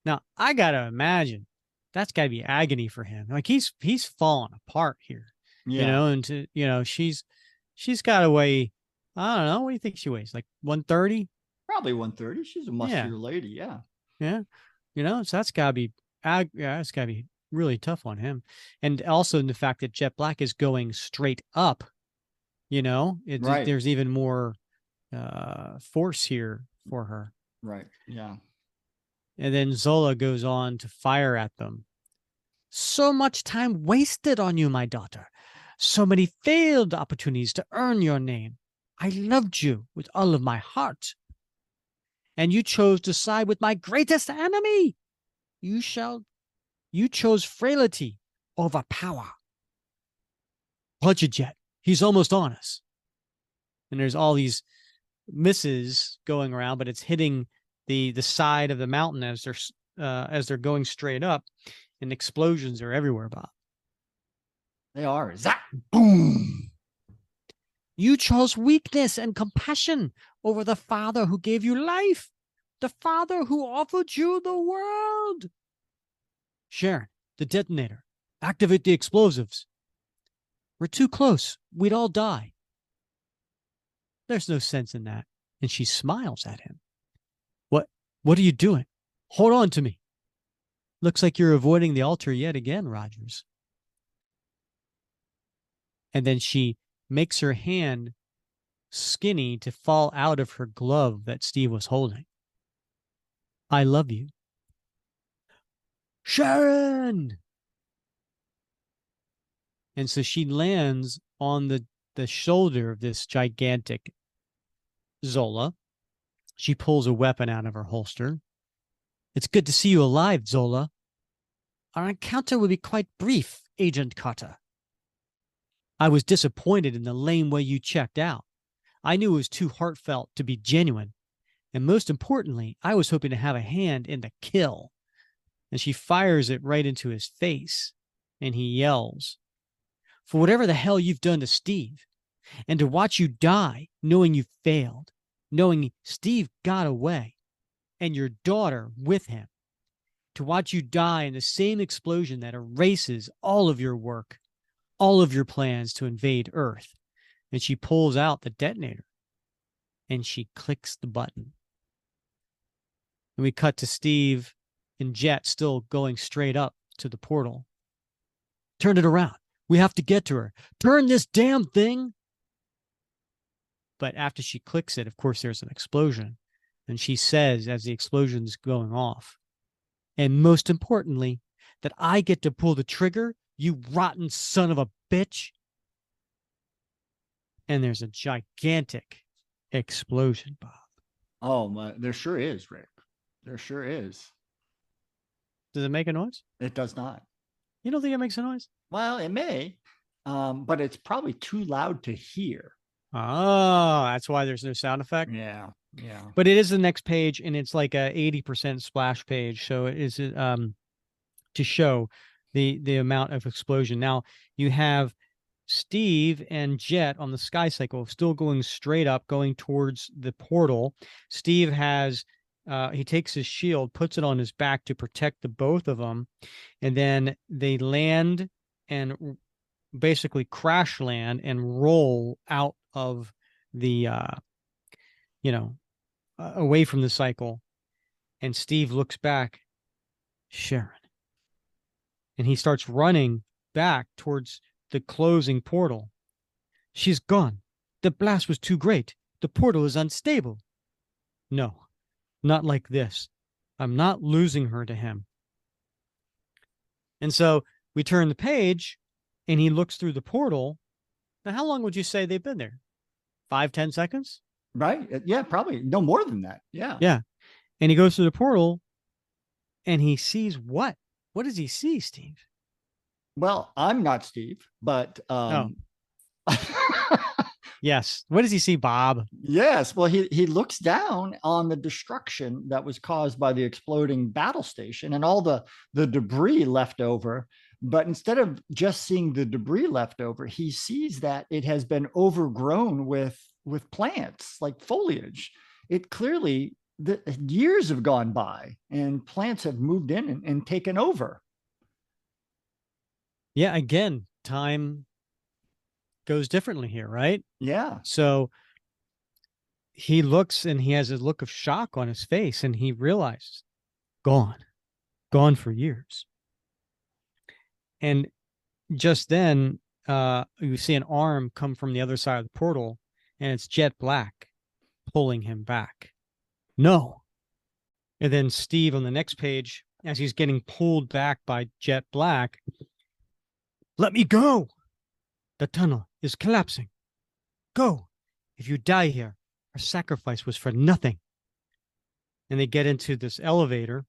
Now, I got to imagine that's got to be agony for him. Like he's falling apart here.
Yeah.
And she's got to weigh, I don't know, what do you think she weighs? Like 130?
Probably 130. She's a muscular lady. Yeah.
Yeah. So that's gotta be, it's gotta be really tough on him. And also in the fact that Jet Black is going straight up,
Right.
there's even more force here for her.
Right. Yeah.
And then Zola goes on to fire at them. So much time wasted on you, my daughter. So many failed opportunities to earn your name. I loved you with all of my heart. And you chose to side with my greatest enemy. You chose frailty over power. Punch it, Jet. He's almost on us. And there's all these misses going around, but it's hitting the side of the mountain as they're going straight up, and explosions are everywhere, Bob.
They are. Zap! Boom!
You chose weakness and compassion over the father who gave you life, the father who offered you the world. Sharon, the detonator. Activate the explosives. We're too close. We'd all die. There's no sense in that. And she smiles at him. What are you doing? Hold on to me. Looks like you're avoiding the altar yet again, Rogers. And then she makes her hand skinny to fall out of her glove that Steve was holding. I love you. Sharon! And so she lands on the shoulder of this gigantic Zola. She pulls a weapon out of her holster. It's good to see you alive, Zola. Our encounter will be quite brief, Agent Carter. I was disappointed in the lame way you checked out. I knew it was too heartfelt to be genuine. And most importantly, I was hoping to have a hand in the kill. And she fires it right into his face. And he yells, for whatever the hell you've done to Steve, and to watch you die knowing you failed, knowing Steve got away, and your daughter with him, to watch you die in the same explosion that erases all of your work, all of your plans to invade Earth. And she pulls out the detonator and she clicks the button. And we cut to Steve and Jet still going straight up to the portal. Turn it around. We have to get to her. Turn this damn thing. But after she clicks it, of course, there's an explosion. And she says, as the explosion's going off, and most importantly, that I get to pull the trigger, you rotten son of a bitch. and there's a gigantic explosion, Bob.
Oh my, there sure is, Rick. There sure is.
Does it make a noise?
It does not.
You don't think it makes a noise?
Well, it may, but it's probably too loud to hear.
Oh, that's why there's no sound effect.
Yeah, yeah.
But it is the next page, and it's like a 80% splash page. So it is to show the amount of explosion. Now you have Steve and Jet on the sky cycle still going straight up, going towards the portal. Steve has he takes his shield, puts it on his back to protect the both of them, and then they land and basically crash land and roll out of the away from the cycle. And Steve looks back, Sharon, and he starts running back towards the closing portal. She's gone. The blast was too great. The portal is unstable. No, not like this. I'm not losing her to him. And so we turn the page and he looks through the portal. Now, how long would you say they've been there? 5-10 seconds?
Right. Yeah, probably no more than that. Yeah.
Yeah. And he goes through the portal and he sees what? What does he see, Steve?
Well, I'm not Steve, but
Yes. What does he see, Bob?
yes. Well, he looks down on the destruction that was caused by the exploding battle station and all the debris left over. But instead of just seeing the debris left over, he sees that it has been overgrown with plants like foliage. It clearly, the years have gone by and plants have moved in and taken over.
Yeah, again, time goes differently here, right?
Yeah.
So he looks and he has a look of shock on his face and he realizes, gone for years. And just then, you see an arm come from the other side of the portal, and it's Jet Black pulling him back. No. And then Steve on the next page, as he's getting pulled back by Jet Black, let me go. The tunnel is collapsing. Go. If you die here, our sacrifice was for nothing. And they get into this elevator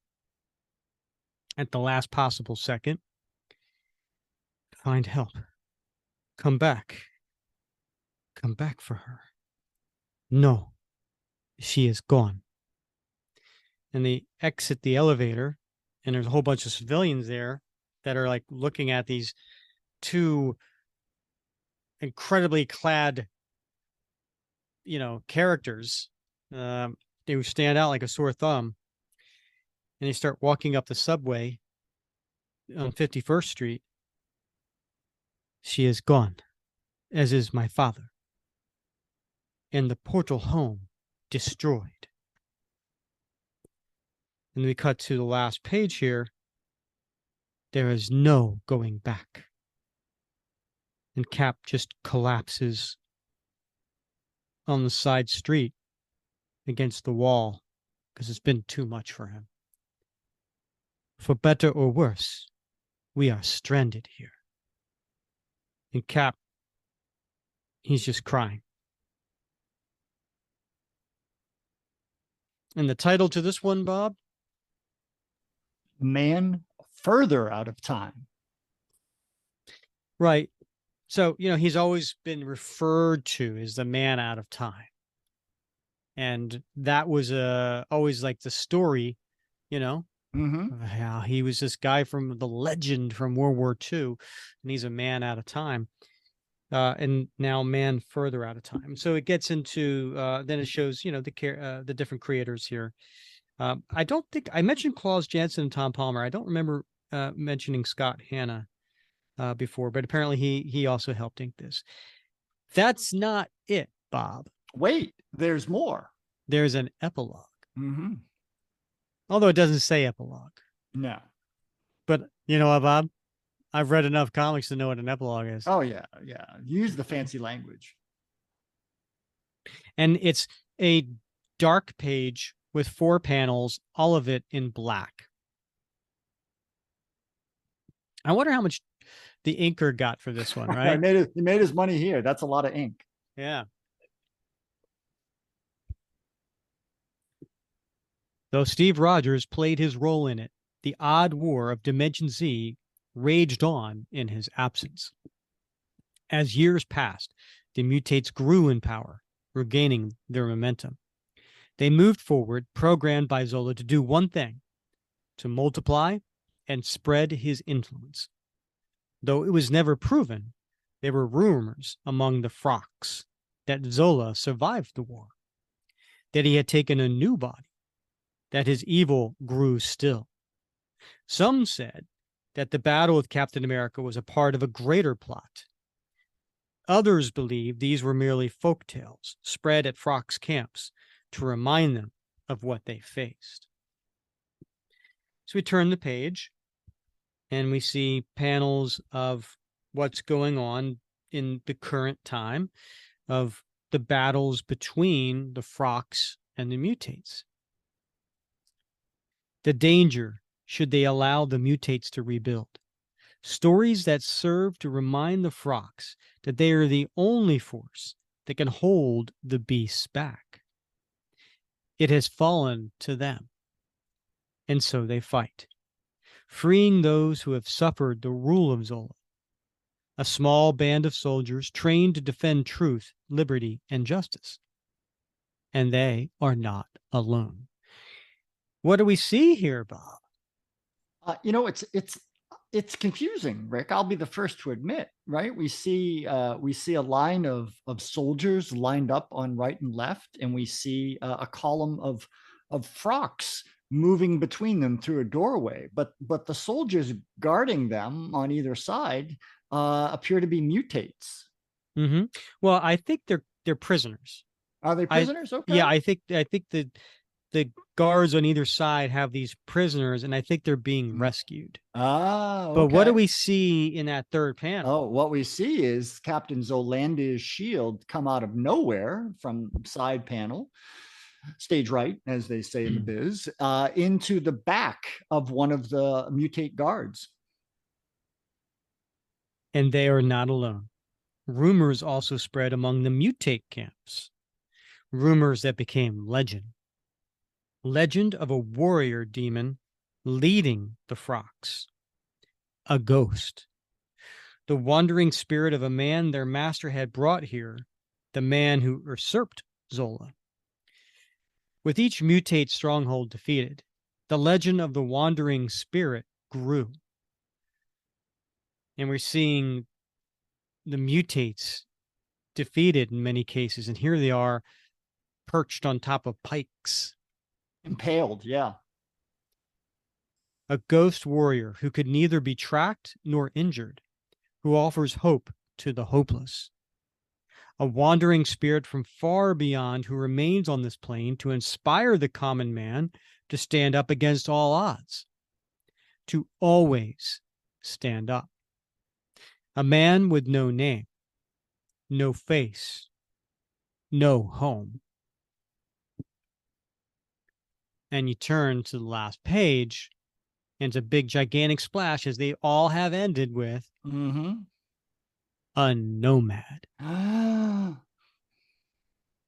at the last possible second. Find help. Come back. Come back for her. No, she is gone. And they exit the elevator, and there's a whole bunch of civilians there that are like looking at these two incredibly clad, characters. They stand out like a sore thumb. And they start walking up the subway on 51st Street. She is gone, as is my father. And the portal home destroyed. And we cut to the last page here. There is no going back. And Cap just collapses on the side street against the wall because it's been too much for him. For better or worse, we are stranded here. And Cap, he's just crying. And the title to this one, Bob?
Man further out of time.
Right. So, he's always been referred to as the man out of time. And that was always like the story,
Mm-hmm.
how he was this guy from the legend from World War II, and he's a man out of time. And now man further out of time. So it gets into, then it shows, the different creators here. I don't think I mentioned Klaus, Janson, and Tom Palmer. I don't remember mentioning Scott Hanna before, but apparently he also helped ink this. That's not it, Bob.
Wait, there's more.
There's an epilogue.
Mm-hmm.
Although it doesn't say epilogue.
No.
But you know what, Bob? I've read enough comics to know what an epilogue is.
Oh, yeah. Yeah. Use the fancy language.
And it's a dark page with 4 panels, all of it in black. I wonder how much the inker got for this one, right?
He made his money here. That's a lot of ink.
Yeah. Though Steve Rogers played his role in it, the odd war of Dimension Z raged on in his absence. As years passed, the mutates grew in power, regaining their momentum. They moved forward, programmed by Zola to do one thing: to multiply and spread his influence. Though it was never proven, there were rumors among the Frocks that Zola survived the war, that he had taken a new body, that his evil grew still. Some said that the battle with Captain America was a part of a greater plot. Others believed these were merely folk tales spread at Frock's camps to remind them of what they faced. So we turn the page and we see panels of what's going on in the current time, of the battles between the Frocks and the mutates. The danger should they allow the mutates to rebuild. Stories that serve to remind the Frocks that they are the only force that can hold the beasts back. It has fallen to them, and so they fight, freeing those who have suffered the rule of Zola. A small band of soldiers trained to defend truth, liberty, and justice. And they are not alone. What do we see here, Bob?
It's confusing, Rick. I'll be the first to admit, right? We see a line of soldiers lined up on right and left, and we see a column of Frocks moving between them through a doorway. But the soldiers guarding them on either side appear to be mutates.
Mm-hmm. Well, I think they're prisoners.
Are they prisoners? Okay.
Yeah, I think the guards on either side have these prisoners, and I think they're being rescued.
Ah, okay.
But what do we see in that third panel?
Oh, what we see is Captain Zolandia's shield come out of nowhere from side panel, stage right, as they say in the biz, into the back of one of the mutate guards.
And they are not alone. Rumors also spread among the mutate camps. Rumors that became legend. Legend of a warrior demon leading the Frocks. A ghost. The wandering spirit of a man their master had brought here, the man who usurped Zola. With each mutate stronghold defeated, the legend of the wandering spirit grew. And we're seeing the mutates defeated in many cases, and here they are perched on top of pikes.
Impaled, yeah.
A ghost warrior who could neither be tracked nor injured, who offers hope to the hopeless. A wandering spirit from far beyond who remains on this plane to inspire the common man to stand up against all odds, to always stand up. A man with no name, no face, no home. And you turn to the last page, and it's a big, gigantic splash as they all have ended with a nomad. And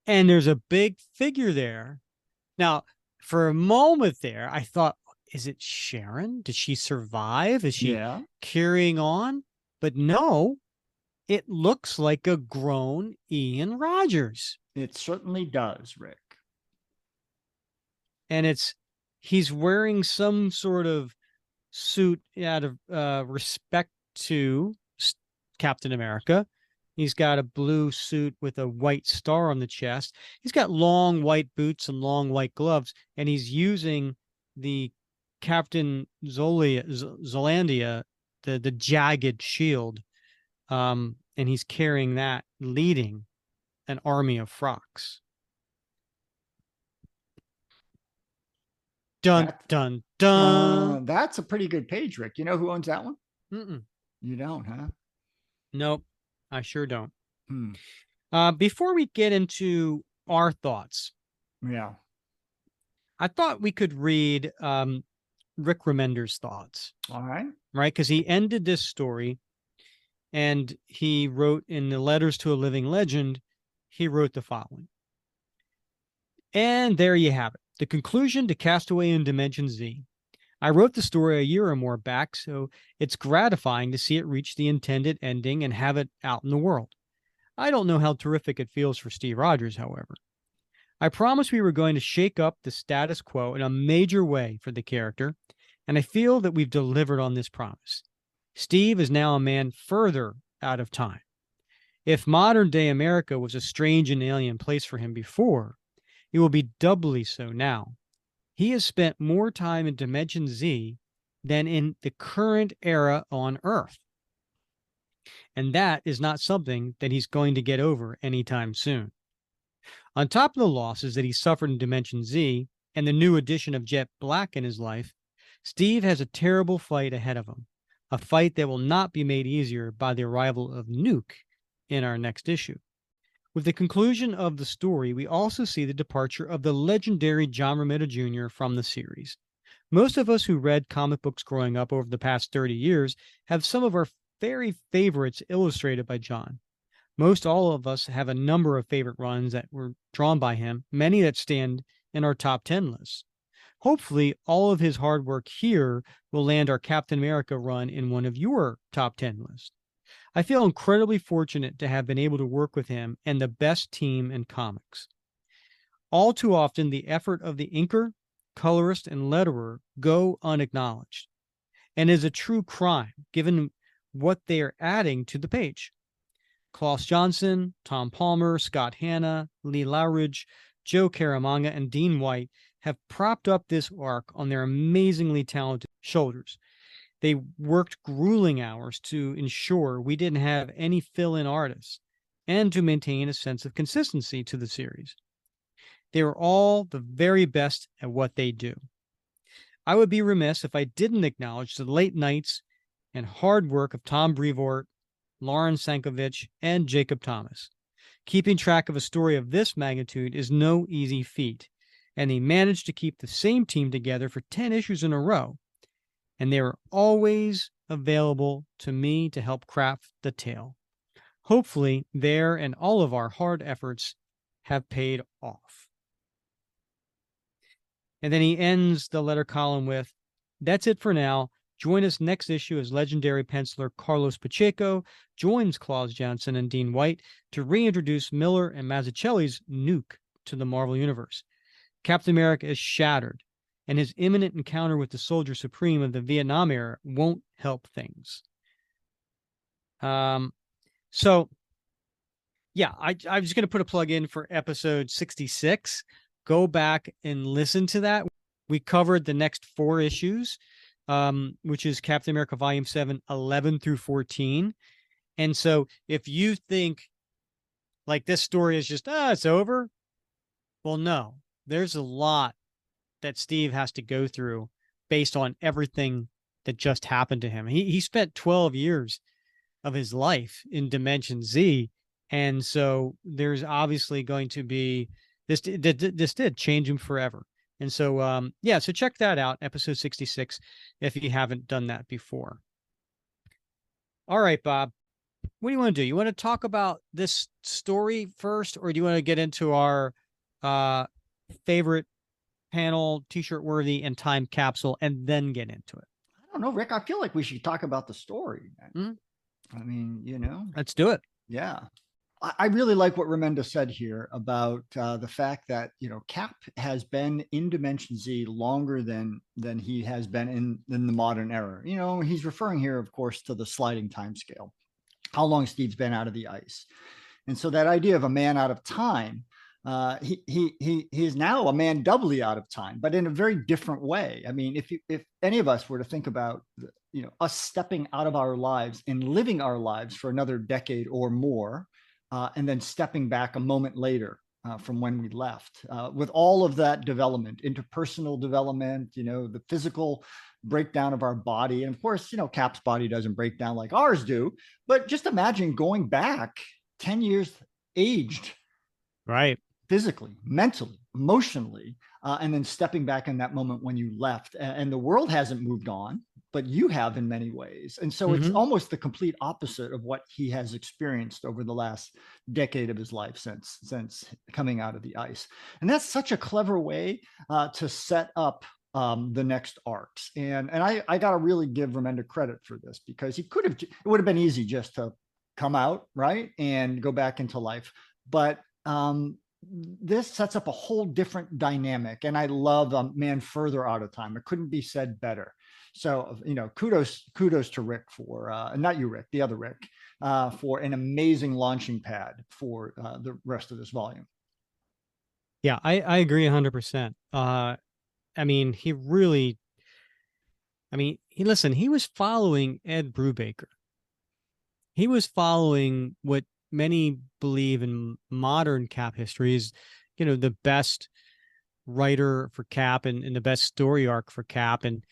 there's a big figure there. Now, for a moment there, I thought, is it Sharon? Did she survive? Is she carrying on? But no, it looks like a grown Ian Rogers.
It certainly does, Rick.
And he's wearing some sort of suit out of respect to Captain America. He's got a blue suit with a white star on the chest. He's got long white boots and long white gloves, and he's using the Captain Zolandia, the jagged shield, and he's carrying that, leading an army of Frocks. Dun, dun, dun.
That's a pretty good page, Rick. You know who owns that one?
Mm-mm.
You don't, huh?
Nope, I sure don't. Before we get into our thoughts, I thought we could read Rick Remender's thoughts.
All right.
Right? Because he ended this story and he wrote in the Letters to a Living Legend he wrote the following. And there you have it, the conclusion to Castaway in Dimension Z. I wrote the story a year or more back, so it's gratifying to see it reach the intended ending and have it out in the world. I don't know how terrific it feels for Steve Rogers, however. I promised we were going to shake up the status quo in a major way for the character, and I feel that we've delivered on this promise. Steve is now a man further out of time. If modern-day America was a strange and alien place for him before, it will be doubly so now. He has spent more time in Dimension Z than in the current era on Earth. And that is not something that he's going to get over anytime soon. On top of the losses that he suffered in Dimension Z and the new addition of Jet Black in his life, Steve has a terrible fight ahead of him, a fight that will not be made easier by the arrival of Nuke in our next issue. With the conclusion of the story, we also see the departure of the legendary John Romita Jr. from the series. Most of us who read comic books growing up over the past 30 years have some of our very favorites illustrated by John. Most all of us have a number of favorite runs that were drawn by him, many that stand in our top 10 lists. Hopefully, all of his hard work here will land our Captain America run in one of your top 10 lists. I feel incredibly fortunate to have been able to work with him and the best team in comics. All too often, the effort of the inker, colorist, and letterer go unacknowledged, and is a true crime given what they are adding to the page. Klaus Janson, Tom Palmer, Scott Hanna, Lee Lowridge, Joe Caramagna, and Dean White have propped up this arc on their amazingly talented shoulders. They worked grueling hours to ensure we didn't have any fill-in artists and to maintain a sense of consistency to the series. They were all the very best at what they do. I would be remiss if I didn't acknowledge the late nights and hard work of Tom Brevoort, Lauren Sankovic, and Jacob Thomas. Keeping track of a story of this magnitude is no easy feat, and they managed to keep the same team together for 10 issues in a row. And they were always available to me to help craft the tale. Hopefully, their and all of our hard efforts have paid off. And then he ends the letter column with, that's it for now. Join us next issue as legendary penciler Carlos Pacheco joins Klaus Janson and Dean White to reintroduce Miller and Mazzucchelli's Nuke to the Marvel Universe. Captain America is shattered, and his imminent encounter with the Soldier Supreme of the Vietnam era won't help things. So, yeah, I was going to put a plug in for episode 66. Go back and listen to that. We covered the next 4 issues, which is Captain America Volume 7, 11 through 14. And so if you think like this story is just, it's over. Well, no, there's a lot that Steve has to go through based on everything that just happened to him. He spent 12 years of his life in Dimension Z. And so there's obviously going to be, this did change him forever. And so, so check that out, episode 66, if you haven't done that before. All right, Bob, what do you want to do? You want to talk about this story first, or do you want to get into our favorite panel, t-shirt worthy, and time capsule, and then get into it?
I don't know, Rick. I feel like we should talk about the story. I mean,
let's do it.
Yeah. I really like what Remender said here about the fact that, Cap has been in Dimension Z longer than he has been in the modern era. He's referring here, of course, to the sliding time scale, how long Steve's been out of the ice. And so that idea of a man out of time, he is now a man doubly out of time, but in a very different way. I mean, if any of us were to think about, us stepping out of our lives and living our lives for another decade or more, and then stepping back a moment later from when we left, with all of that development, interpersonal development, the physical breakdown of our body. And of course, Cap's body doesn't break down like ours do, but just imagine going back 10 years aged.
Right.
Physically, mentally, emotionally, and then stepping back in that moment when you left. And the world hasn't moved on. but you have in many ways. And so it's almost the complete opposite of what he has experienced over the last decade of his life since coming out of the ice. And that's such a clever way to set up the next arcs. And I got to really give Remender credit for this, because he could have, it would have been easy just to come out, right, and go back into life. But this sets up a whole different dynamic. And I love Man Further Out of Time. It couldn't be said better. So, kudos to Rick for, not you, Rick, the other Rick, for an amazing launching pad for the rest of this volume.
Yeah, I agree 100%. I mean, he was following Ed Brubaker. He was following what many believe in modern Cap history is, the best writer for Cap and the best story arc for Cap. And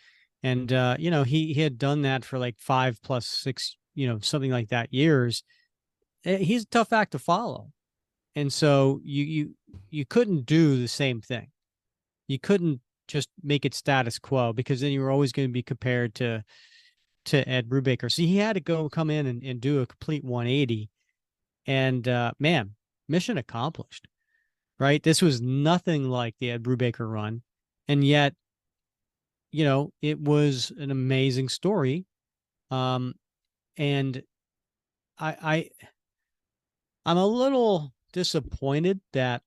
he had done that for like 5 plus 6, something like that years. He's a tough act to follow. And so you couldn't do the same thing. You couldn't just make it status quo, because then you were always going to be compared to Ed Brubaker. So he had to come in and do a complete 180. And man, mission accomplished, right? This was nothing like the Ed Brubaker run. And yet, it was an amazing story. And I'm a little disappointed that,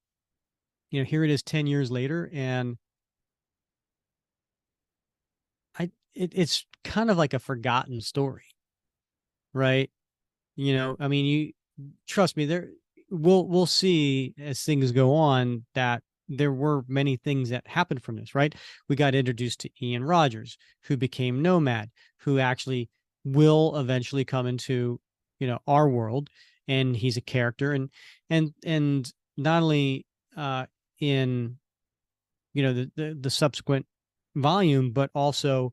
here it is 10 years later, and it's kind of like a forgotten story, right? I mean, you trust me, we'll see as things go on that there were many things that happened from this, right? We got introduced to Ian Rogers, who became Nomad, who actually will eventually come into, our world, and he's a character, and not only in, the subsequent volume, but also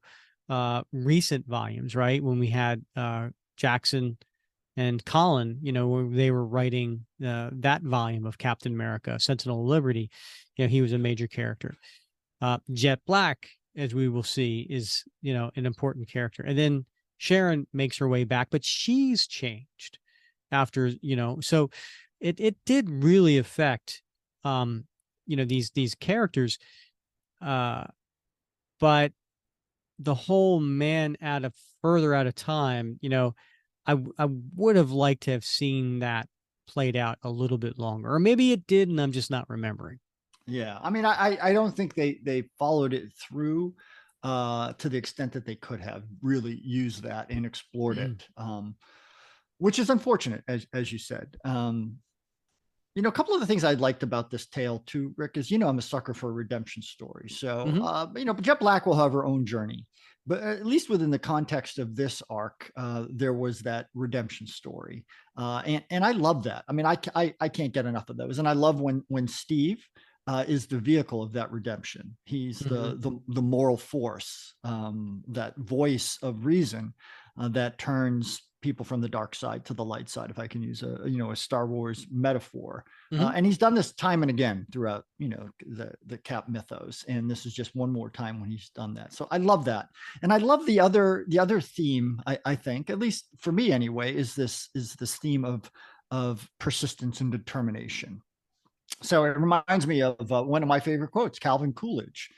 recent volumes, right? When we had Jackson and Colin, when they were writing that volume of Captain America, Sentinel of Liberty, he was a major character. Jet Black, as we will see, is, an important character. And then Sharon makes her way back, but she's changed after, so it did really affect, these characters. But the whole Man Further Out of Time, I would have liked to have seen that played out a little bit longer, or maybe it did, and I'm just not remembering.
Yeah, I mean, I don't think they followed it through to the extent that they could have really used that and explored it, which is unfortunate, as you said. A couple of the things I liked about this tale too, Rick, is, I'm a sucker for a redemption story. So, but Jet Black will have her own journey. But at least within the context of this arc, there was that redemption story. And I love that. I mean, I can't get enough of those. And I love when Steve is the vehicle of that redemption. He's the moral force, that voice of reason that turns people from the dark side to the light side, if I can use a Star Wars metaphor. And he's done this time and again throughout, the Cap mythos. And this is just one more time when he's done that. So I love that. And I love the other theme, I think, at least for me anyway, is this theme of persistence and determination. So it reminds me of one of my favorite quotes, Calvin Coolidge,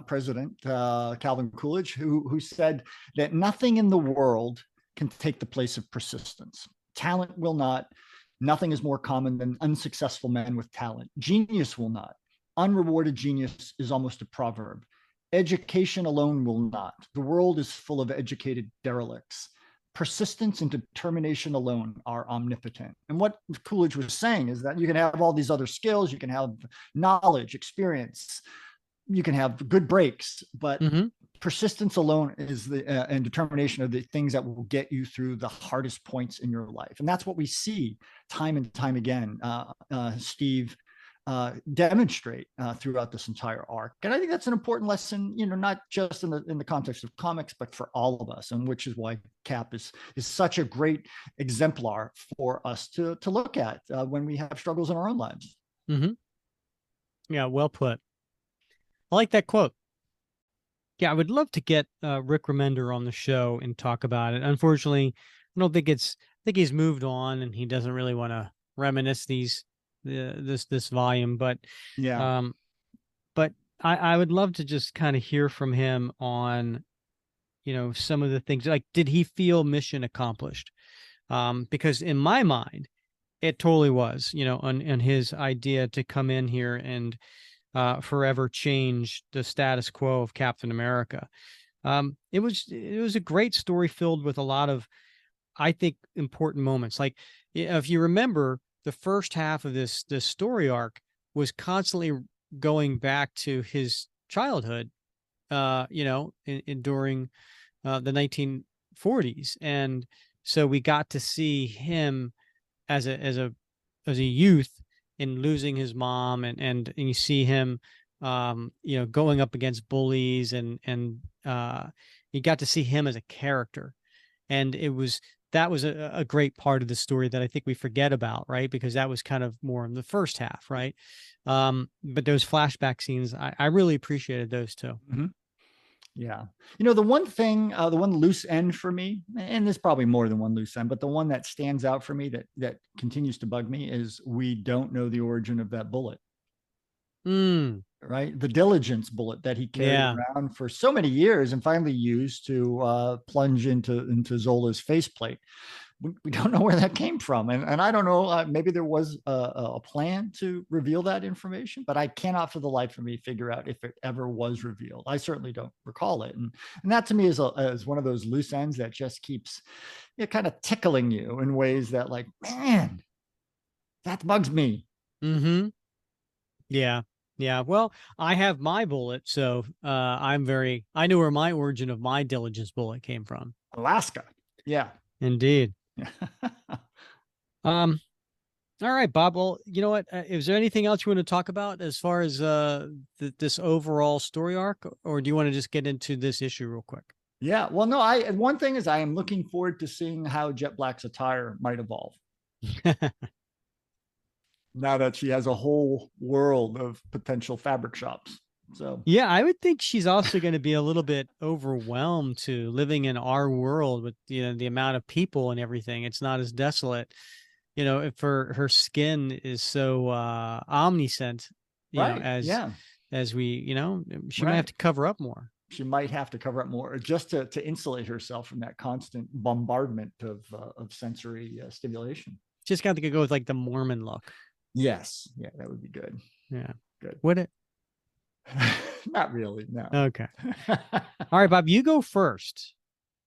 President Calvin Coolidge, who said that nothing in the world can take the place of persistence. Talent will not. Nothing is more common than unsuccessful men with talent. Genius will not. Unrewarded genius is almost a proverb. Education alone will not. The world is full of educated derelicts. Persistence and determination alone are omnipotent. And what Coolidge was saying is that you can have all these other skills, you can have knowledge, experience, you can have good breaks, but persistence alone is and determination are the things that will get you through the hardest points in your life. And that's what we see time and time again, Steve demonstrate throughout this entire arc. And I think that's an important lesson, not just in the context of comics, but for all of us, and which is why Cap is such a great exemplar for us to look at when we have struggles in our own lives.
Yeah, well put. I like that quote. Yeah, I would love to get Rick Remender on the show and talk about it. Unfortunately, I don't think I think he's moved on and he doesn't really want to reminisce this volume.
Yeah.
Um, but I would love to just kind of hear from him on, some of the things, like, did he feel mission accomplished? Because in my mind, it totally was, on his idea to come in here and forever change the status quo of Captain America. It was a great story filled with a lot of, I think, important moments. Like, if you remember, the first half of this story arc was constantly going back to his childhood, during the 1940s, and so we got to see him as a youth in losing his mom, and you see him going up against bullies, and you got to see him as a character, and that was a great part of the story that I think we forget about, right? Because that was kind of more in the first half, right? But those flashback scenes, I really appreciated those too.
Mhm. Yeah. The one thing, the one loose end for me, and there's probably more than one loose end, but the one that stands out for me that continues to bug me is we don't know the origin of that bullet.
Mm,
Right? The diligence bullet that he carried
yeah.
around for so many years and finally used to plunge into Zola's faceplate. We don't know where that came from. And I don't know, maybe there was a plan to reveal that information, but I cannot for the life of me figure out if it ever was revealed. I certainly don't recall it. And that to me is one of those loose ends that just keeps kind of tickling you in ways that, like, man, that bugs me.
Mm-hmm. Yeah. Yeah. Well, I have my bullet, so I know where my origin of my diligence bullet came from.
Alaska. Yeah.
Indeed. Um, all right, Bob. Well, you know what? Is there anything else you want to talk about as far as this overall story arc, or do you want to just get into this issue real quick?
Yeah. Well, no, one thing is I am looking forward to seeing how Jet Black's attire might evolve now that she has a whole world of potential fabric shops. So
Yeah, I would think she's also going to be a little bit overwhelmed to living in our world with the amount of people and everything. It's not as desolate, if her skin is so omniscient,
right.
as
Yeah.
we, she might have
Right.
to cover up more.
She might have to cover up more just to insulate herself from that constant bombardment of sensory stimulation.
Just got to go with like the Mormon look.
Yes. Yeah, that would be good.
Yeah.
Good.
Would it?
Not really. No.
Okay. All right, Bob, you go first.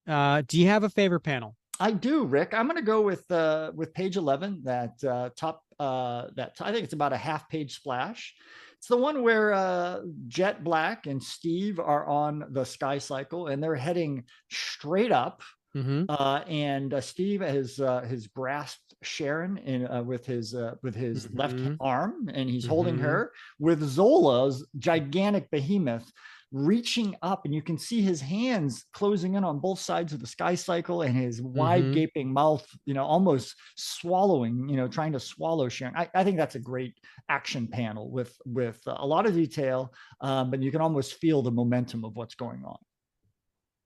Do you have a favorite panel?
I do, Rick. I'm going to go with page 11. That top. I think it's about a half page splash. It's the one where Jet Black and Steve are on the Sky Cycle and they're heading straight up.
Mm-hmm.
And Steve has grasped Sharon with his
Mm-hmm.
left arm, and he's holding
Mm-hmm.
her with Zola's gigantic behemoth reaching up, and you can see his hands closing in on both sides of the Sky Cycle, and his wide
Mm-hmm.
gaping mouth, almost swallowing, trying to swallow Sharon. I think that's a great action panel with a lot of detail, but you can almost feel the momentum of what's going on.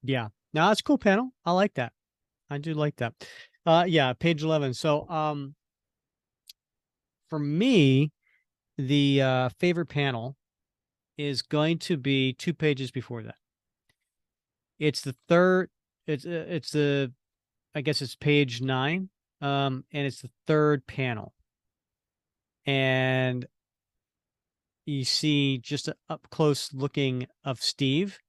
Yeah. No, that's a cool panel. I like that. I do like that. Yeah, page 11. So, for me, the favorite panel is going to be 2 pages before that. It's the third. It's the, I guess it's page 9. And it's the third panel, and you see just an up close looking of Steve,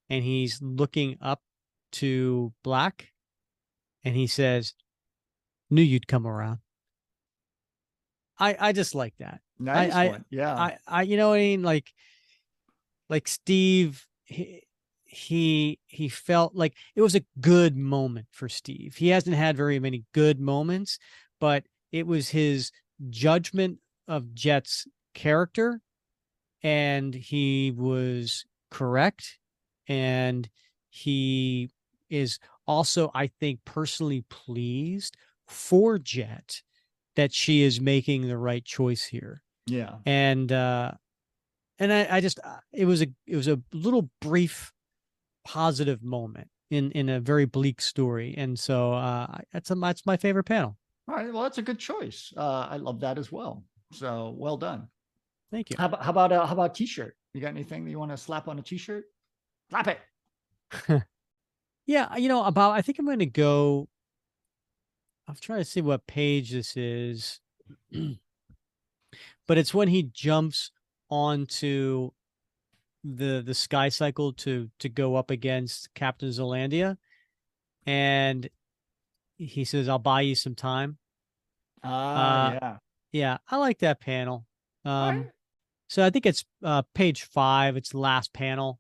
and he's looking up to Black, and he says, "Knew you'd come around." I just like that.
Nice one. Yeah.
You know what I mean? Like Steve, he felt like it was a good moment for Steve. He hasn't had very many good moments, but it was his judgment of Jet's character, and he was correct, and he is also, I think, personally pleased for Jet that she is making the right choice here.
Yeah.
And I just, it was a little brief positive moment in a very bleak story. And so that's my favorite panel.
All right. Well, that's a good choice. I love that as well. So well done.
Thank you.
How about t-shirt? You got anything that you want to slap on a t-shirt? Slap it.
Yeah, I think I'm going to go. I'm trying to see what page this is, but it's when he jumps onto the sky cycle to go up against Captain Zolandia, and he says, "I'll buy you some time."
Yeah.
Yeah, I like that panel.
All right.
So I think it's page 5. It's the last panel,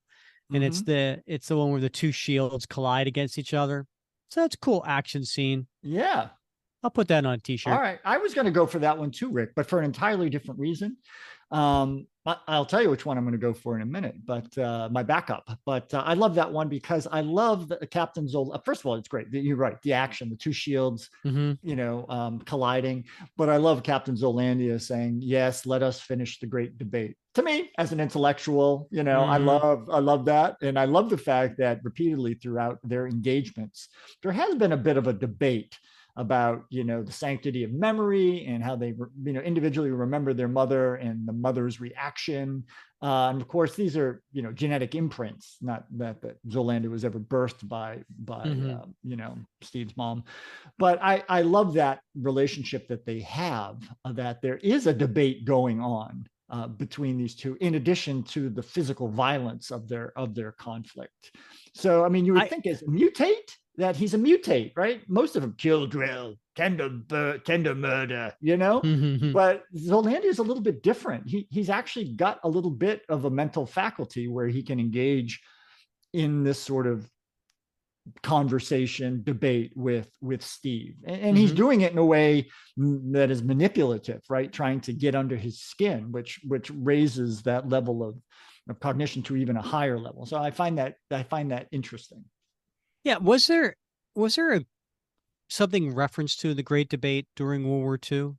and it's the one where the two shields collide against each other. So that's a cool action scene.
Yeah.
I'll put that on a t-shirt.
All right. I was going to go for that one too, Rick, but for an entirely different reason. I'll tell you which one I'm going to go for in a minute, but my backup. But I love that one because I love the Captain Zola. First of all, it's great. You're right. The action, the two shields, colliding. But I love Captain Zolandia saying, "Yes, let us finish the great debate." To me, as an intellectual, I love that. And I love the fact that repeatedly throughout their engagements, there has been a bit of a debate about the sanctity of memory and how they individually remember their mother and the mother's reaction, and of course these are genetic imprints, not that Zolandia was ever birthed by Steve's mom, but I love that relationship that they have, that there is a debate going on between these two, in addition to the physical violence of their conflict. So I mean, you would think as a mutate that he's a mutate, right? Most of them kill, drill, tender murder, But Zolandia is a little bit different. He's actually got a little bit of a mental faculty where he can engage in this sort of conversation, debate with Steve, and he's doing it in a way that is manipulative, right? Trying to get under his skin, which raises that level of cognition to even a higher level. So I find that interesting.
Yeah, was there something reference to the Great Debate during World War II?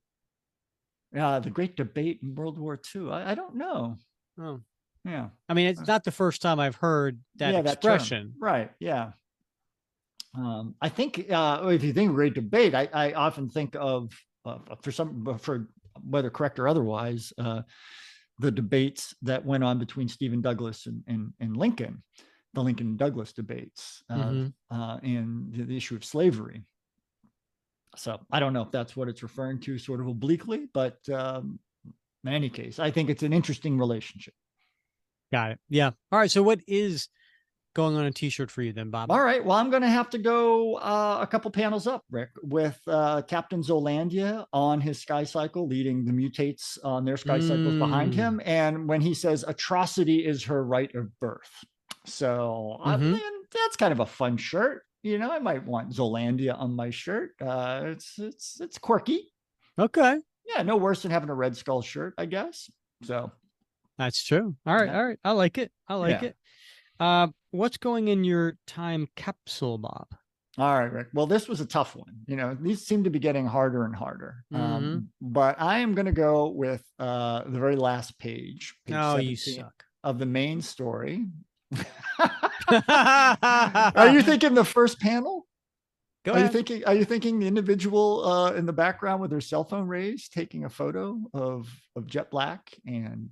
The Great Debate in World War II. I don't know.
Oh,
yeah.
I mean, it's not the first time I've heard that expression.
That right. Yeah. I think if you think of Great Debate, I often think of for whether correct or otherwise, the debates that went on between Stephen Douglas and Lincoln. The Lincoln Douglas debates and the issue of slavery. So I don't know if that's what it's referring to sort of obliquely, but in any case, I think it's an interesting relationship.
Got it. Yeah. All right. So what is going on a t-shirt for you then, Bob?
All right. Well, I'm going to have to go a couple panels up, Rick, with Captain Zolandia on his sky cycle, leading the mutates on their sky cycles behind him. And when he says atrocity is her right of birth. So that's kind of a fun shirt. I might want Zolandia on my shirt. It's quirky.
Okay.
Yeah, no worse than having a Red Skull shirt, I guess. So
that's true. All right. Yeah. All right. I like it. it. What's going in your time capsule, Bob?
All right, Rick. Well, this was a tough one. These seem to be getting harder and harder. But I am going to go with the very last page 17
you suck.
Of the main story. Are you thinking the first panel?
Go ahead.
Are you thinking the individual in the background with their cell phone raised, taking a photo of Jet Black and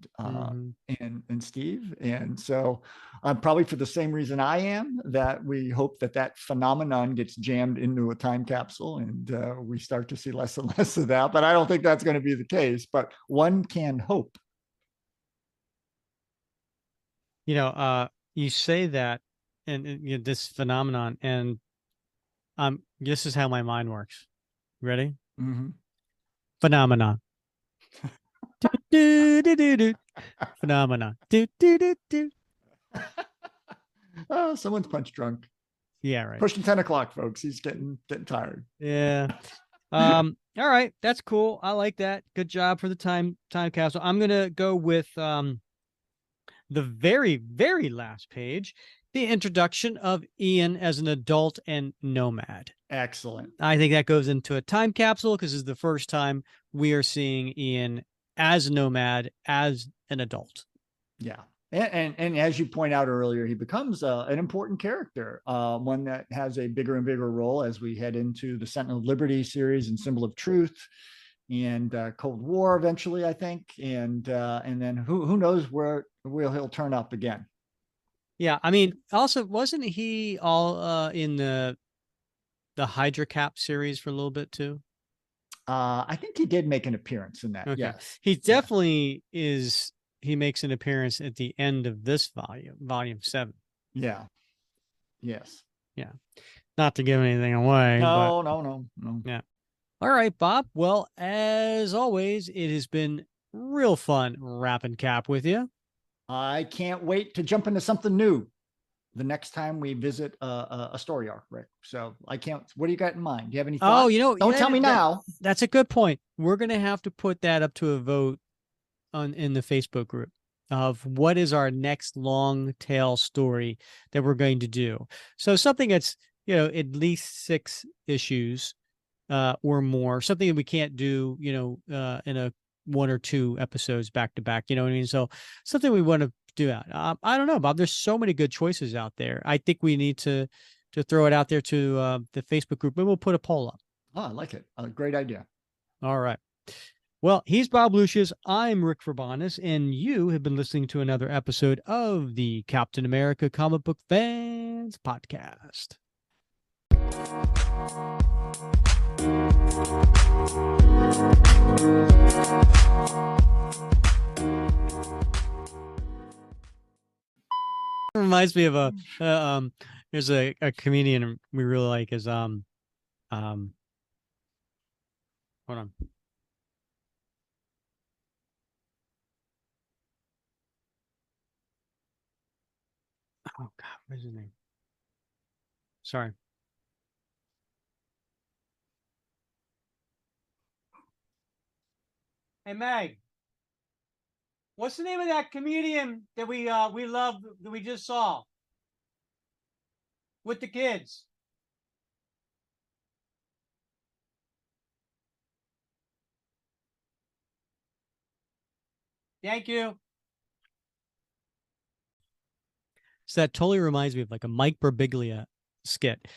Steve? And so probably for the same reason I am, that we hope that phenomenon gets jammed into a time capsule and we start to see less and less of that. But I don't think that's going to be the case, but one can hope.
You say that and this phenomenon, and this is how my mind works. Ready? Phenomenon. do. Phenomenon. Do.
Oh, someone's punch drunk.
Yeah, right.
Pushing 10 o'clock, folks. He's getting tired.
Yeah. All right. That's cool. I like that. Good job for the time capsule. I'm gonna go with the very, very last page, the introduction of Ian as an adult and nomad.
Excellent.
I think that goes into a time capsule because it's the first time we are seeing Ian as a nomad, as an adult.
Yeah. And as you point out earlier, he becomes an important character, one that has a bigger and bigger role as we head into the Sentinel of Liberty series and Symbol of Truth, and Cold War eventually, I think, and then who knows where he'll turn up again.
Yeah, I mean, also wasn't he all in the Hydra Cap series for a little bit too?
I think he did make an appearance in that.
Okay.
Yes,
He definitely is. He makes an appearance at the end of this volume 7.
Yeah. Yes.
Yeah. Not to give anything away.
No.
Yeah. All right, Bob. Well, as always, it has been real fun wrapping Cap with you.
I can't wait to jump into something new the next time we visit a story arc, Rick. So I can't. What do you got in mind? Do you have any thoughts?
Oh, you know,
Don't tell me now.
That's a good point. We're gonna have to put that up to a vote in the Facebook group of what is our next long tail story that we're going to do. So something that's, at least 6 issues or more, something that we can't do, in a 1 or 2 episodes back to back, you know what I mean? So something we want to do out. I don't know, Bob, there's so many good choices out there. I think we need to throw it out there to the Facebook group, and we'll put a poll up.
Oh, I like it. A great idea.
All right. Well, he's Bob Lucius. I'm Rick Verbanis, and you have been listening to another episode of the Captain America Comic Book Fans Podcast. Reminds me of there's a comedian we really like is hold on. Oh God, what's his name? Sorry. Hey Meg, what's the name of that comedian that we love that we just saw with the kids? Thank you. So that totally reminds me of like a Mike Birbiglia skit